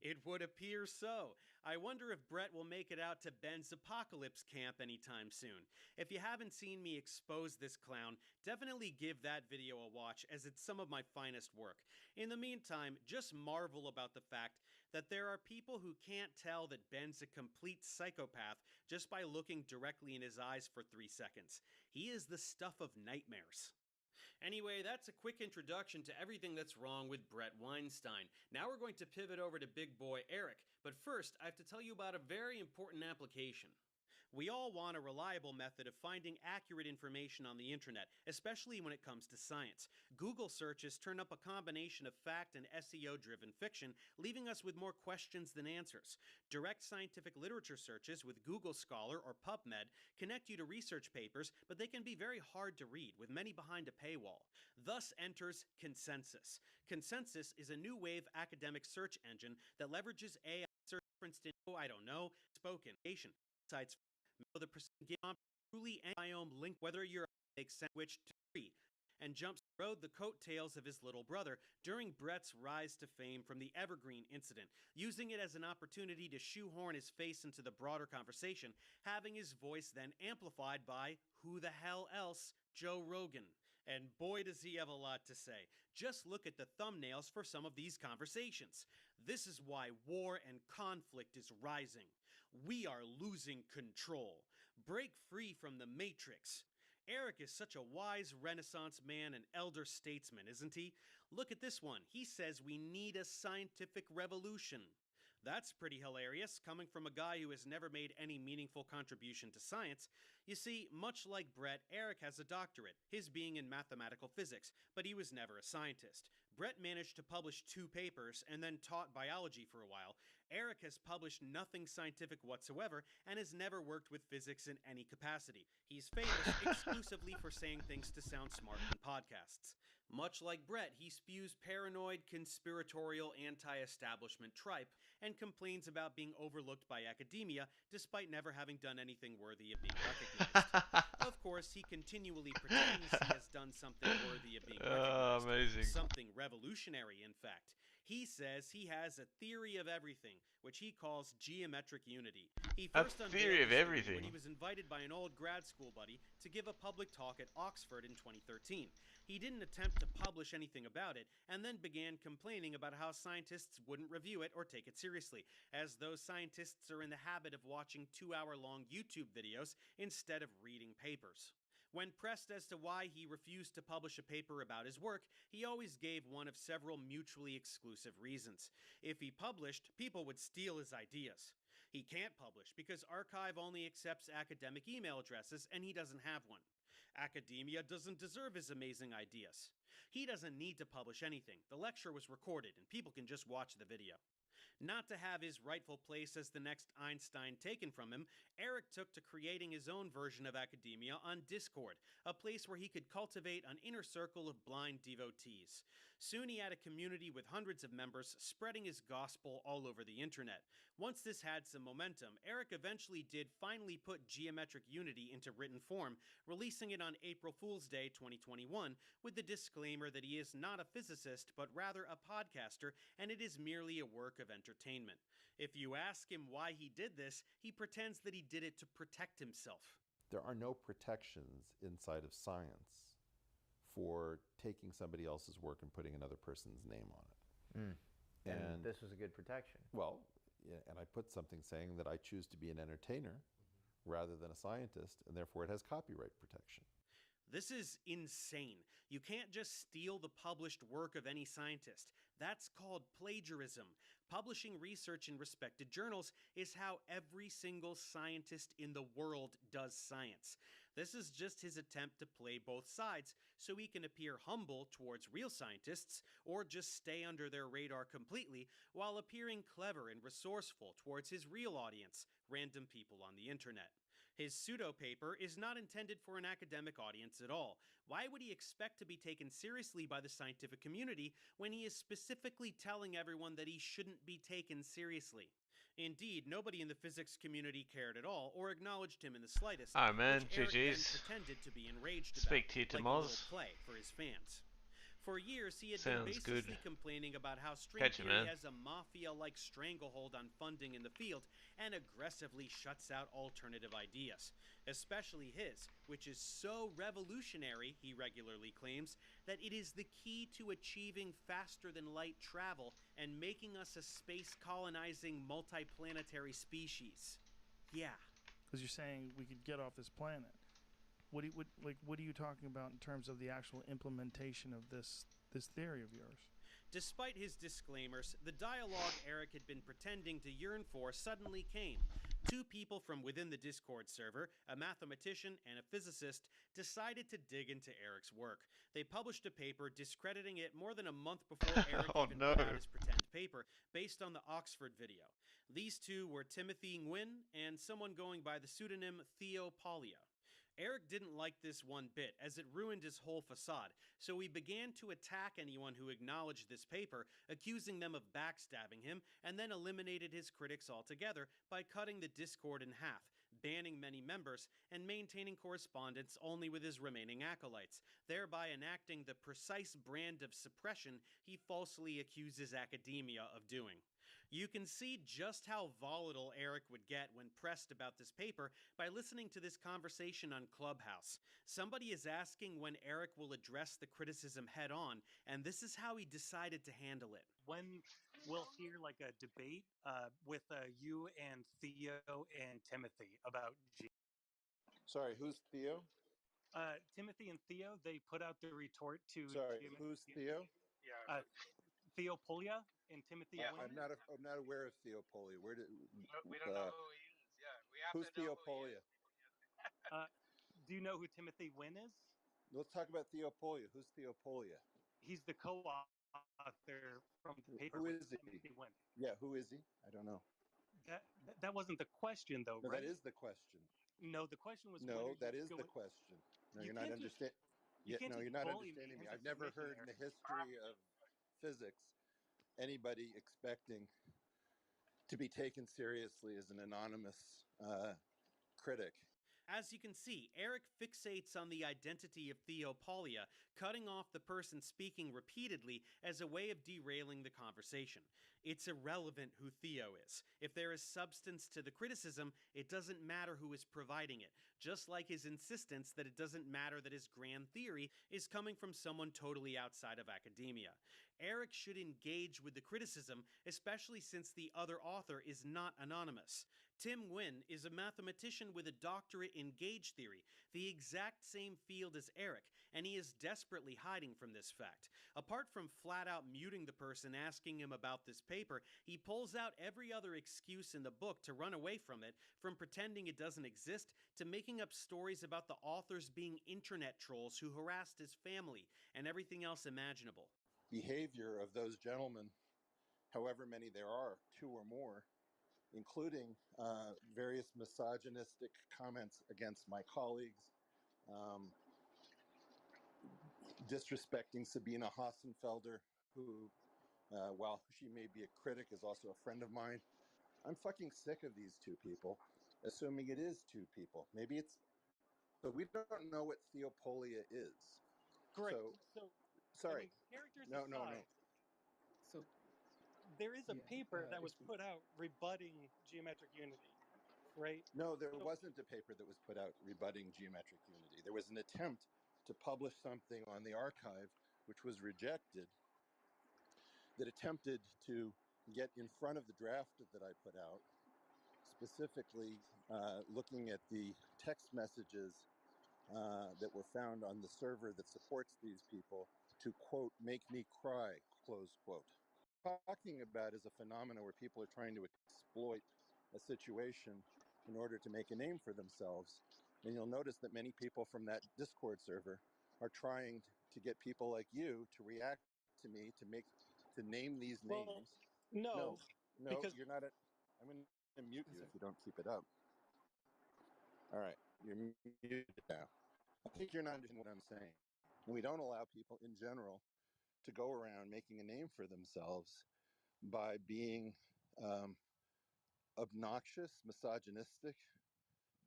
It would appear so. I wonder if Brett will make it out to Ben's apocalypse camp anytime soon. If you haven't seen me expose this clown, definitely give that video a watch, as it's some of my finest work. In the meantime, just marvel about the fact that there are people who can't tell that Ben's a complete psychopath just by looking directly in his eyes for 3 seconds. He is the stuff of nightmares. Anyway, that's a quick introduction to everything that's wrong with Brett Weinstein. Now we're going to pivot over to big boy Eric, but first I have to tell you about a very important application. We all want a reliable method of finding accurate information on the internet, especially when it comes to science. Google searches turn up a combination of fact and SEO-driven fiction, leaving us with more questions than answers. Direct scientific literature searches with Google Scholar or PubMed connect you to research papers, but they can be very hard to read, with many behind a paywall. Thus enters Consensus. Consensus is a new wave academic search engine that leverages AI search, for instance, spoken sites. The truly biome link, whether you're makes sandwich to free, and jumps rode the coattails of his little brother during Brett's rise to fame from the Evergreen incident, using it as an opportunity to shoehorn his face into the broader conversation, having his voice then amplified by, who the hell else, Joe Rogan. And boy does he have a lot to say. Just look at the thumbnails for some of these conversations. This is why war and conflict is rising. We are losing control. Break free from the Matrix. Eric is such a wise Renaissance man and elder statesman, isn't he? Look at this one. He says we need a scientific revolution. That's pretty hilarious, coming from a guy who has never made any meaningful contribution to science. You see, much like Brett, Eric has a doctorate, his being in mathematical physics, but he was never a scientist. Brett managed to publish 2 papers and then taught biology for a while. Eric has published nothing scientific whatsoever and has never worked with physics in any capacity. He's famous exclusively for saying things to sound smart in podcasts. Much like Brett, he spews paranoid, conspiratorial, anti-establishment tripe and complains about being overlooked by academia despite never having done anything worthy of being recognized. Of course, he continually pretends he has done something worthy of being recognized. Amazing. Something revolutionary, in fact. He says he has a theory of everything, which he calls geometric unity. He first A theory of everything? when he was invited by an old grad school buddy to give a public talk at Oxford in 2013. He didn't attempt to publish anything about it, and then began complaining about how scientists wouldn't review it or take it seriously, as those scientists are in the habit of watching 2-hour-long YouTube videos instead of reading papers. When pressed as to why he refused to publish a paper about his work, he always gave one of several mutually exclusive reasons. If he published, people would steal his ideas. He can't publish because Archive only accepts academic email addresses and he doesn't have one. Academia doesn't deserve his amazing ideas. He doesn't need to publish anything. The lecture was recorded and people can just watch the video. Not to have his rightful place as the next Einstein taken from him, Eric took to creating his own version of academia on Discord, a place where he could cultivate an inner circle of blind devotees. Soon he had a community with hundreds of members spreading his gospel all over the internet. Once this had some momentum, Eric eventually did finally put geometric unity into written form, releasing it on April Fool's Day 2021 with the disclaimer that he is not a physicist but rather a podcaster and it is merely a work of entertainment. If you ask him why he did this, he pretends that he did it to protect himself. There are no protections inside of science for taking somebody else's work and putting another person's name on it. And this was a good protection. Well, yeah, and I put something saying that I choose to be an entertainer rather than a scientist, and therefore it has copyright protection. This is insane. You can't just steal the published work of any scientist. That's called plagiarism. Publishing research in respected journals is how every single scientist in the world does science. This is just his attempt to play both sides so he can appear humble towards real scientists or just stay under their radar completely while appearing clever and resourceful towards his real audience, random people on the internet. His pseudo paper is not intended for an academic audience at all. Why would he expect to be taken seriously by the scientific community when he is specifically telling everyone that he shouldn't be taken seriously? Indeed, nobody in the physics community cared at all or acknowledged him in the slightest, Alright, man, which Eric then GG's. pretended to be enraged Speak about, to you, like a little Tomoz. play for his fans. For years, he had Sounds been baselessly good. complaining about how string Catch you, theory man. has a mafia-like stranglehold on funding in the field and aggressively shuts out alternative ideas, especially his, which is so revolutionary, he regularly claims, that it is the key to achieving faster-than-light travel and making us a space-colonizing multiplanetary species. Yeah. Because you're saying we could get off this planet. What are you talking about in terms of the actual implementation of this theory of yours? Despite his disclaimers, the dialogue Eric had been pretending to yearn for suddenly came. Two people from within the Discord server, a mathematician and a physicist, decided to dig into Eric's work. They published a paper discrediting it more than a month before Eric Oh, even no. put out his pretend paper, based on the Oxford video. These two were Timothy Nguyen and someone going by the pseudonym Theo Pollia. Eric didn't like this one bit, as it ruined his whole facade, so he began to attack anyone who acknowledged this paper, accusing them of backstabbing him, and then eliminated his critics altogether by cutting the Discord in half, banning many members, and maintaining correspondence only with his remaining acolytes, thereby enacting the precise brand of suppression he falsely accuses academia of doing. You can see just how volatile Eric would get when pressed about this paper by listening to this conversation on Clubhouse. Somebody is asking when Eric will address the criticism head on, and this is how he decided to handle it. When we'll hear like a debate with you and Theo and Timothy about Sorry, who's Theo? Timothy and Theo, they put out the retort to Sorry, who's Theo? Theo Pollia and Timothy Yeah, Nguyen. I'm not aware of Theo Pollia. Where did We don't know who he is. Yeah, we have who's to know Theo who he Pollia? Do you know who Timothy Nguyen is? Let's talk about Theo Pollia. Who's Theo Pollia? He's the co-author from the paper. Who with is he? Timothy Nguyen. Yeah, who is he? I don't know. That wasn't the question, though, No, right? that is the question. No, the question was. No, when are that you is the going- question. No, You you're not can't just- understanding. you can't No, just you're not bully me understanding me. into I've never heard in the history of physics anybody expecting to be taken seriously as an anonymous critic. As you can see, Eric fixates on the identity of Theo Pollia, cutting off the person speaking repeatedly as a way of derailing the conversation. It's irrelevant who Theo is. If there is substance to the criticism, it doesn't matter who is providing it, just like his insistence that it doesn't matter that his grand theory is coming from someone totally outside of academia. Eric should engage with the criticism, especially since the other author is not anonymous. Tim Nguyen is a mathematician with a doctorate in gauge theory, the exact same field as Eric, and he is desperately hiding from this fact. Apart from flat out muting the person asking him about this paper, he pulls out every other excuse in the book to run away from it, from pretending it doesn't exist to making up stories about the authors being internet trolls who harassed his family and everything else imaginable. Behavior of those gentlemen, however many there are, two or more, including various misogynistic comments against my colleagues, disrespecting Sabina Hassenfelder, who, while she may be a critic, is also a friend of mine. I'm fucking sick of these two people, assuming it is two people. Maybe it's... So we don't know what Theopolia is. Great. So sorry. I mean, characters No. aside, So there is a paper that was put out rebutting geometric unity, right? No, there wasn't a paper that was put out rebutting geometric unity. There was an attempt to publish something on the archive, which was rejected, that attempted to get in front of the draft that I put out, specifically looking at the text messages that were found on the server that supports these people to, quote, make me cry, close quote. Talking about is a phenomenon where people are trying to exploit a situation in order to make a name for themselves, And you'll notice that many people from that Discord server are trying to get people like you to react to me to name these names. Well, no, because you're not. I'm going to mute you if you don't keep it up. All right, you're muted now. I think you're not understanding what I'm saying. And we don't allow people in general to go around making a name for themselves by being obnoxious, misogynistic,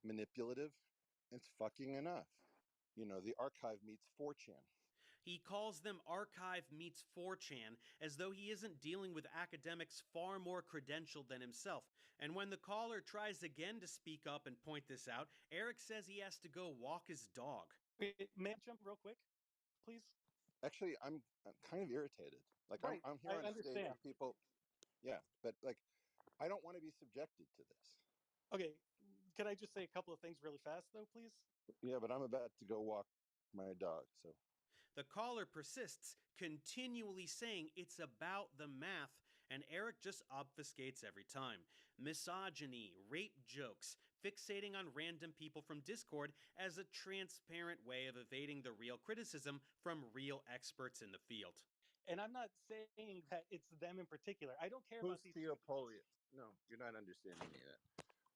manipulative. It's fucking enough. You know, the archive meets 4chan. He calls them Archive meets 4chan, as though he isn't dealing with academics far more credentialed than himself. And when the caller tries again to speak up and point this out, Eric says he has to go walk his dog. May I jump real quick, please? Actually, I'm kind of irritated. Like, right. I'm here on stage with people. Yeah, but like, I don't want to be subjected to this. Okay, can I just say a couple of things really fast, though, please? Yeah, but I'm about to go walk my dog, so. The caller persists, continually saying it's about the math, and Eric just obfuscates every time. Misogyny, rape jokes, fixating on random people from Discord as a transparent way of evading the real criticism from real experts in the field. And I'm not saying that it's them in particular. I don't care Who's about these. Theopolia? No, you're not understanding me yet.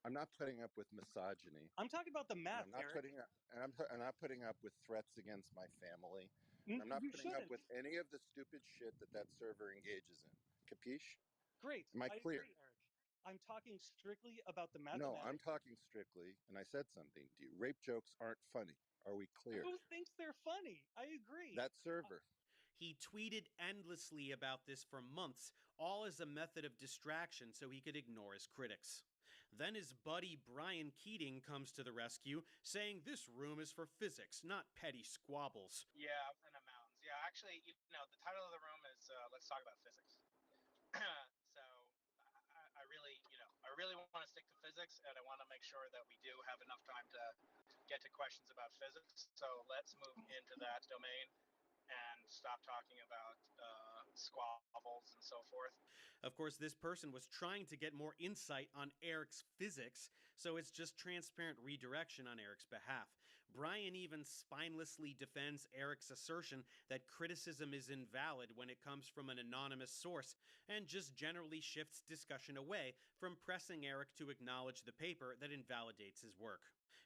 I'm not putting up with misogyny. I'm talking about the math, I'm not Eric. I'm not putting up with threats against my family. I'm not putting up with any of the stupid shit that server engages in. Capiche? Great. Am I clear? Agree, Eric. I'm talking strictly about the mathematics. No, I'm talking strictly, and I said something to you. Rape jokes aren't funny. Are we clear? Who thinks they're funny? I agree. That server. He tweeted endlessly about this for months, all as a method of distraction so he could ignore his critics. Then his buddy Brian Keating comes to the rescue, saying this room is for physics, not petty squabbles. Yeah, in the mountains. Yeah, actually, you know, the title of the room is Let's Talk About Physics. So I really want to stick to physics, and I want to make sure that we do have enough time to get to questions about physics. So let's move into that domain and stop talking about squabbles and so forth. Of course, this person was trying to get more insight on Eric's physics, so it's just transparent redirection on Eric's behalf. Brian even spinelessly defends Eric's assertion that criticism is invalid when it comes from an anonymous source, and just generally shifts discussion away from pressing Eric to acknowledge the paper that invalidates his work.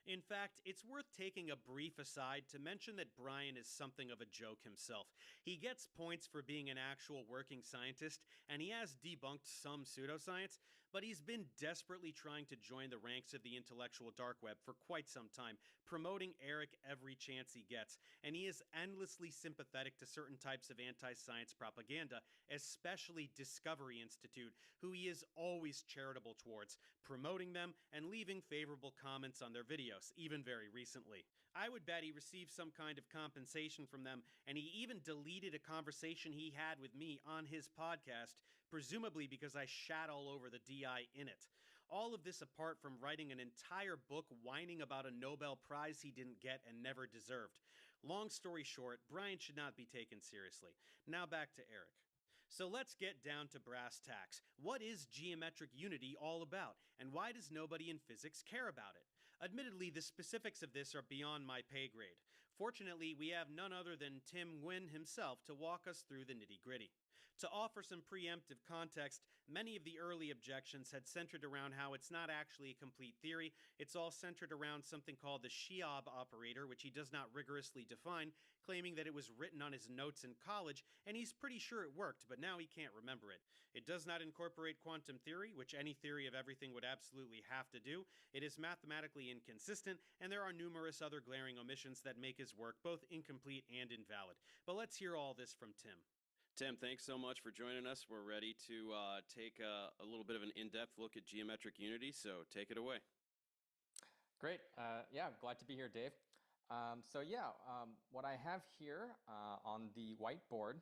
In fact, it's worth taking a brief aside to mention that Brian is something of a joke himself. He gets points for being an actual working scientist, and he has debunked some pseudoscience, but he's been desperately trying to join the ranks of the intellectual dark web for quite some time, promoting Eric every chance he gets, and he is endlessly sympathetic to certain types of anti-science propaganda, especially Discovery Institute, who he is always charitable towards, promoting them and leaving favorable comments on their videos, even very recently. I would bet he received some kind of compensation from them, and he even deleted a conversation he had with me on his podcast, presumably because I shat all over the DI in it. All of this apart from writing an entire book whining about a Nobel Prize he didn't get and never deserved. Long story short, Brian should not be taken seriously. Now back to Eric. So let's get down to brass tacks. What is geometric unity all about, and why does nobody in physics care about it? Admittedly, the specifics of this are beyond my pay grade. Fortunately, we have none other than Tim Nguyen himself to walk us through the nitty-gritty. To offer some preemptive context, many of the early objections had centered around how it's not actually a complete theory. It's all centered around something called the Cheab operator, which he does not rigorously define, claiming that it was written on his notes in college, and he's pretty sure it worked, but now he can't remember it. It does not incorporate quantum theory, which any theory of everything would absolutely have to do. It is mathematically inconsistent, and there are numerous other glaring omissions that make his work both incomplete and invalid. But let's hear all this from Tim. Tim, thanks so much for joining us. We're ready to take a little bit of an in-depth look at geometric unity, so take it away. Great. Yeah, glad to be here, Dave. What I have here on the whiteboard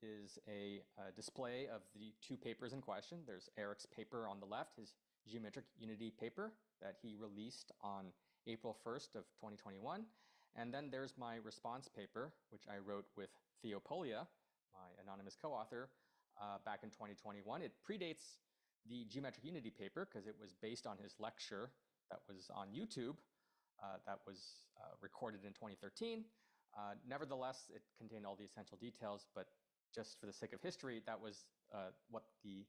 is a display of the two papers in question. There's Eric's paper on the left, his geometric unity paper that he released on April 1st of 2021. And then there's my response paper, which I wrote with Theopolia, my anonymous co-author, back in 2021. It predates the geometric unity paper because it was based on his lecture that was on YouTube that was recorded in 2013. Nevertheless, it contained all the essential details, but just for the sake of history, that was what the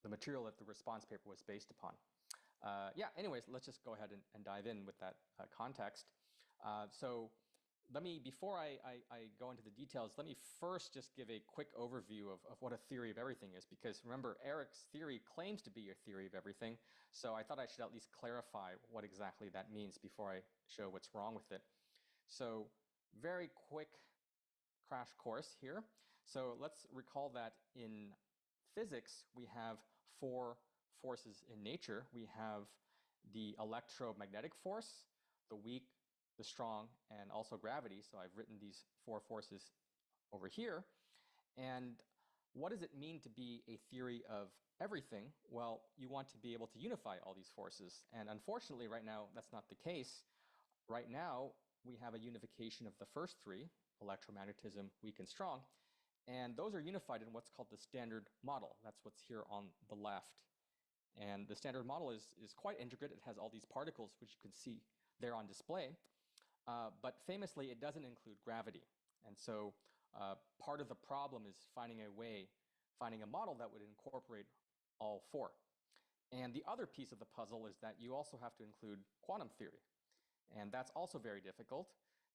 material that the response paper was based upon. Yeah, anyways, let's just go ahead and dive in with that context. So let me, before I go into the details, let me first just give a quick overview of what a theory of everything is, because remember, Eric's theory claims to be a theory of everything, so I thought I should at least clarify what exactly that means before I show what's wrong with it. So very quick crash course here. So let's recall that in physics, we have 4 forces in nature. We have the electromagnetic force, the weak, the strong, and also gravity. So I've written these 4 forces over here. And what does it mean to be a theory of everything? Well, you want to be able to unify all these forces. And unfortunately, right now, that's not the case. Right now, we have a unification of the first 3, electromagnetism, weak, and strong. And those are unified in what's called the standard model. That's what's here on the left. And the standard model is quite intricate. It has all these particles, which you can see there on display. But famously, it doesn't include gravity. And so part of the problem is finding a model that would incorporate all 4. And the other piece of the puzzle is that you also have to include quantum theory. And that's also very difficult.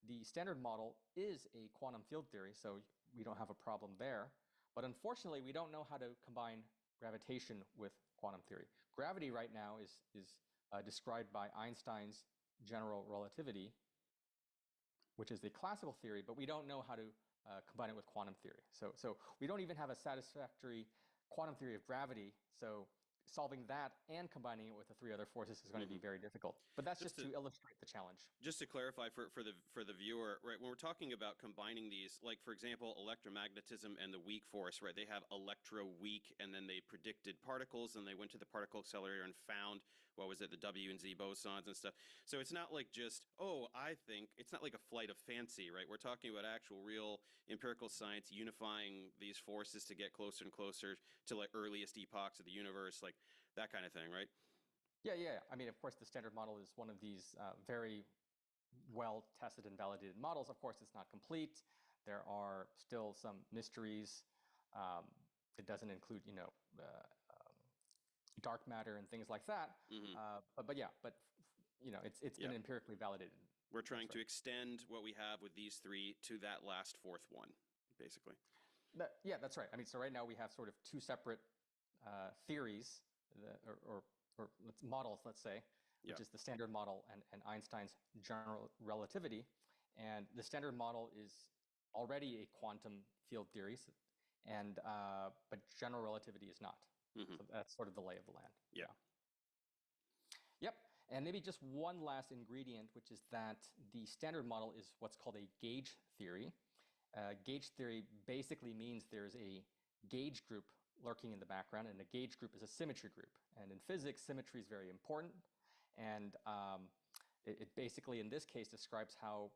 The standard model is a quantum field theory, so we don't have a problem there. But unfortunately, we don't know how to combine gravitation with quantum theory. Gravity right now is described by Einstein's general relativity, which is the classical theory, but we don't know how to combine it with quantum theory. So we don't even have a satisfactory quantum theory of gravity. So solving that and combining it with the 3 other forces is going to be very difficult. But that's just to illustrate the challenge. Just to clarify for the viewer, right? When we're talking about combining these, like for example, electromagnetism and the weak force, right? They have electroweak, and then they predicted particles, and they went to the particle accelerator and found, what was it, the W and Z bosons and stuff. So it's not like just, oh, I think, it's not like a flight of fancy, right? We're talking about actual, real empirical science unifying these forces to get closer and closer to like earliest epochs of the universe, like that kind of thing, right? Yeah. I mean, of course, the standard model is one of these very well tested and validated models. Of course, it's not complete. There are still some mysteries. It doesn't include, dark matter and things like that. But it's been empirically validated. We're trying to extend what we have with these 3 to that last 4th one, basically. Yeah, that's right. I mean, so right now we have sort of 2 separate theories, or models, let's say, which is the standard model and Einstein's general relativity. And the standard model is already a quantum field theory, but general relativity is not. So that's sort of the lay of the land. Yeah. Yep. And maybe just one last ingredient, which is that the standard model is what's called a gauge theory. Gauge theory basically means there's a gauge group lurking in the background, and a gauge group is a symmetry group. And in physics, symmetry is very important. And it basically, in this case, describes how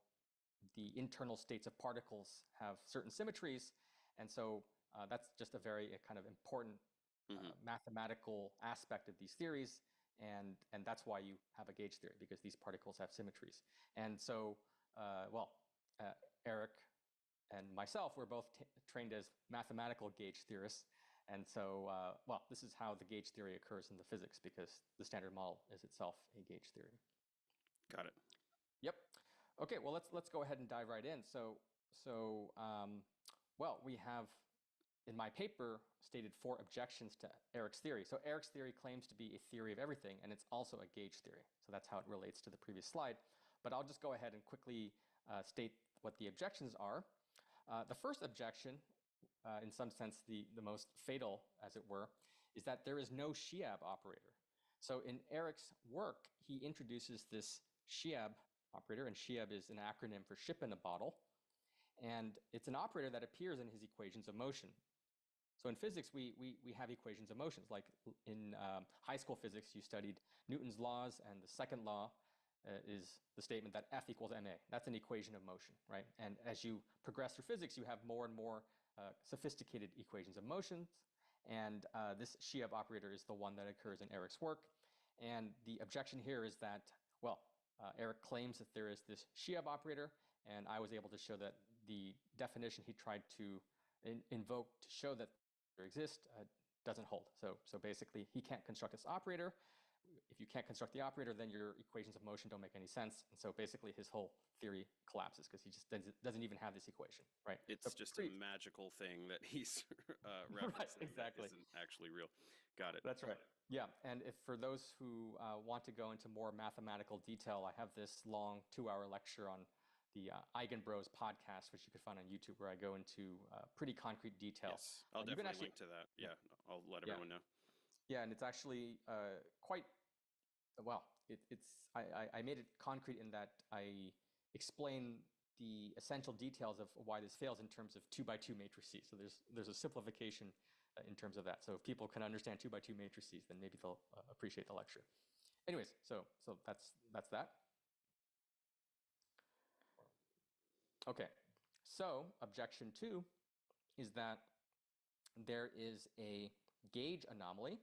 the internal states of particles have certain symmetries. And so that's just a very kind of important mathematical aspect of these theories. And that's why you have a gauge theory, because these particles have symmetries. And so, Eric and myself, we're both trained as mathematical gauge theorists. And so, this is how the gauge theory occurs in the physics, because the standard model is itself a gauge theory. Got it. Yep. Okay, well, let's go ahead and dive right in. We have, in my paper, stated 4 objections to Eric's theory. So Eric's theory claims to be a theory of everything, and it's also a gauge theory. So that's how it relates to the previous slide. But I'll just go ahead and quickly state what the objections are. The first objection, in some sense the most fatal, as it were, is that there is no Shiab operator. So in Eric's work, he introduces this Shiab operator, and Shiab is an acronym for ship in a bottle. And it's an operator that appears in his equations of motion. So in physics, we have equations of motions. Like in high school physics, you studied Newton's laws, and the second law is the statement that F equals ma. That's an equation of motion, right? And as you progress through physics, you have more and more sophisticated equations of motions. And this Shiab operator is the one that occurs in Eric's work. And the objection here is that, Eric claims that there is this Sheab operator, and I was able to show that the definition he tried to invoke to show that there exists doesn't hold. So basically, he can't construct this operator. If you can't construct the operator, then your equations of motion don't make any sense. And so basically, his whole theory collapses because he just doesn't even have this equation, right? It's just a magical thing that he's referencing right, exactly. that isn't actually real. Got it. That's right. Yeah, and if for those who want to go into more mathematical detail, I have this long 2-hour lecture on the Eigenbros podcast, which you can find on YouTube, where I go into pretty concrete detail. Yes, I'll definitely link to that. Yeah, I'll let everyone know. Yeah, and it's actually quite well. I made it concrete in that I explain the essential details of why this fails in terms of 2x2 matrices. So there's a simplification in terms of that. So if people can understand 2x2 matrices, then maybe they'll appreciate the lecture. Anyways, so that's that. Okay, so objection 2 is that there is a gauge anomaly.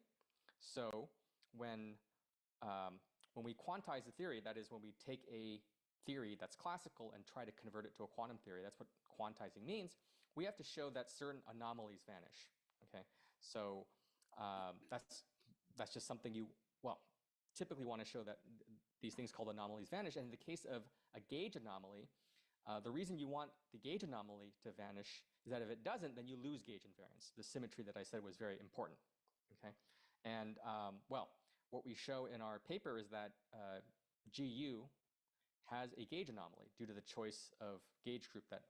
So when we quantize a theory, that is when we take a theory that's classical and try to convert it to a quantum theory, that's what quantizing means, we have to show that certain anomalies vanish. Okay, so that's just something you, typically want to show that these things called anomalies vanish. And in the case of a gauge anomaly, the reason you want the gauge anomaly to vanish is that if it doesn't, then you lose gauge invariance. The symmetry that I said was very important. Okay, and what we show in our paper is that GU has a gauge anomaly due to the choice of gauge group that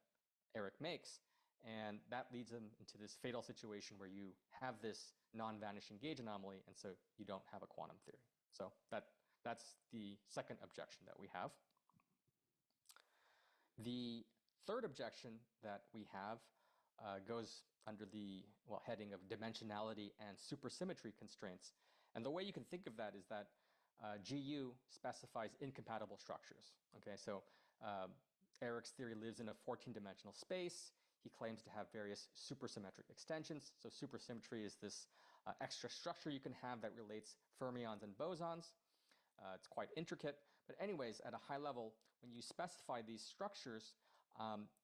Eric makes, and that leads him into this fatal situation where you have this non-vanishing gauge anomaly, and so you don't have a quantum theory. So that's the second objection that we have. The third objection that we have goes under the heading of dimensionality and supersymmetry constraints. And the way you can think of that is that GU specifies incompatible structures. Okay, so Eric's theory lives in a 14-dimensional space. He claims to have various supersymmetric extensions. So supersymmetry is this extra structure you can have that relates fermions and bosons. It's quite intricate. But anyways, at a high level, when you specify these structures,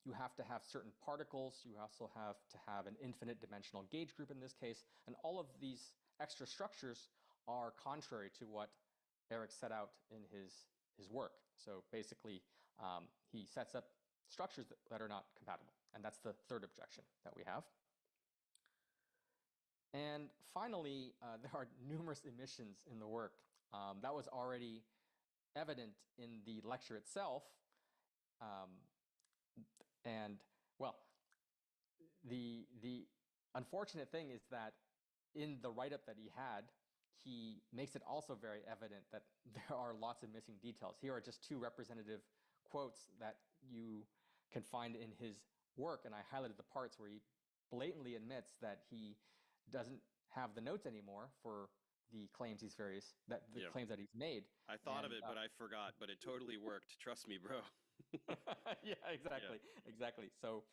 you have to have certain particles. You also have to have an infinite dimensional gauge group in this case. And all of these extra structures are contrary to what Eric set out in his work. So basically, he sets up structures that are not compatible. And that's the third objection that we have. And finally, there are numerous omissions in the work. That was already evident in the lecture itself. The unfortunate thing is that in the write-up that he had, he makes it also very evident that there are lots of missing details. Here are just 2 representative quotes that you can find in his work, and I highlighted the parts where he blatantly admits that he doesn't have the notes anymore for the claims claims that he's made. I thought of it, but I forgot. But it totally worked. Trust me, bro. Yeah, exactly. So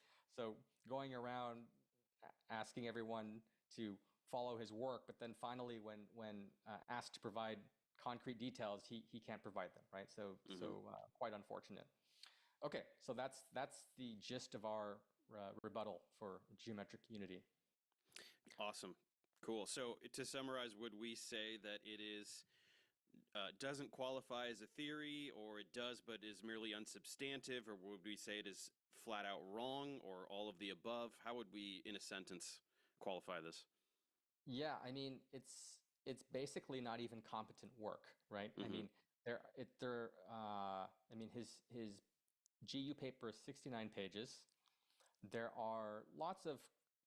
going around asking everyone to follow his work, but then finally, when asked to provide concrete details, he can't provide them. Right. So quite unfortunate. Okay, so that's the gist of our rebuttal for geometric unity. Awesome. Cool. So to summarize, would we say that it is doesn't qualify as a theory, or it does but is merely unsubstantive, or would we say it is flat out wrong, or all of the above? How would we, in a sentence, qualify this? Yeah, I mean, it's basically not even competent work, right? I mean, his GU paper is 69 pages. There are lots of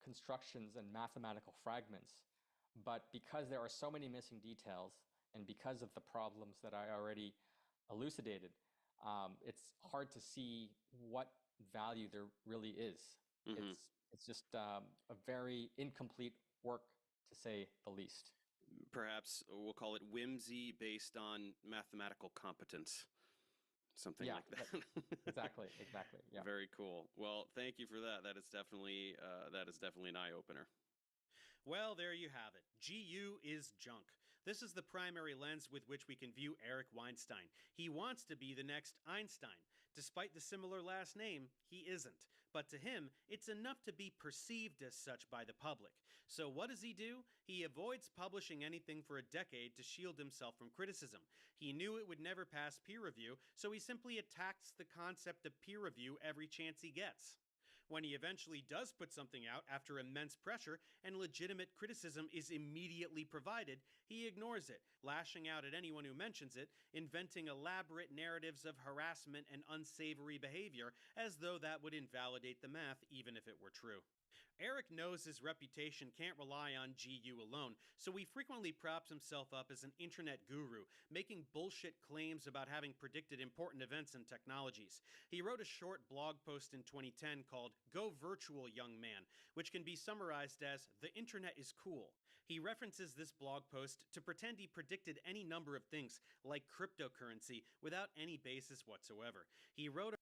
constructions and mathematical fragments, but because there are so many missing details and because of the problems that I already elucidated, it's hard to see what value there really is. It's just a very incomplete work, to say the least. Perhaps we'll call it whimsy based on mathematical competence. Something like that. Exactly. Yeah. Very cool. Well, thank you for that. That is definitely an eye-opener. Well, there you have it. GU is junk. This is the primary lens with which we can view Eric Weinstein. He wants to be the next Einstein. Despite the similar last name, he isn't. But to him, it's enough to be perceived as such by the public. So what does he do? He avoids publishing anything for a decade to shield himself from criticism. He knew it would never pass peer review, so he simply attacks the concept of peer review every chance he gets. When he eventually does put something out after immense pressure and legitimate criticism is immediately provided, he ignores it, lashing out at anyone who mentions it, inventing elaborate narratives of harassment and unsavory behavior as though that would invalidate the math even if it were true. Eric knows his reputation can't rely on GU alone, so he frequently props himself up as an internet guru, making bullshit claims about having predicted important events and technologies. He wrote a short blog post in 2010 called Go Virtual, Young Man, which can be summarized as, "The internet is cool." He references this blog post to pretend he predicted any number of things, like cryptocurrency, without any basis whatsoever. He wrote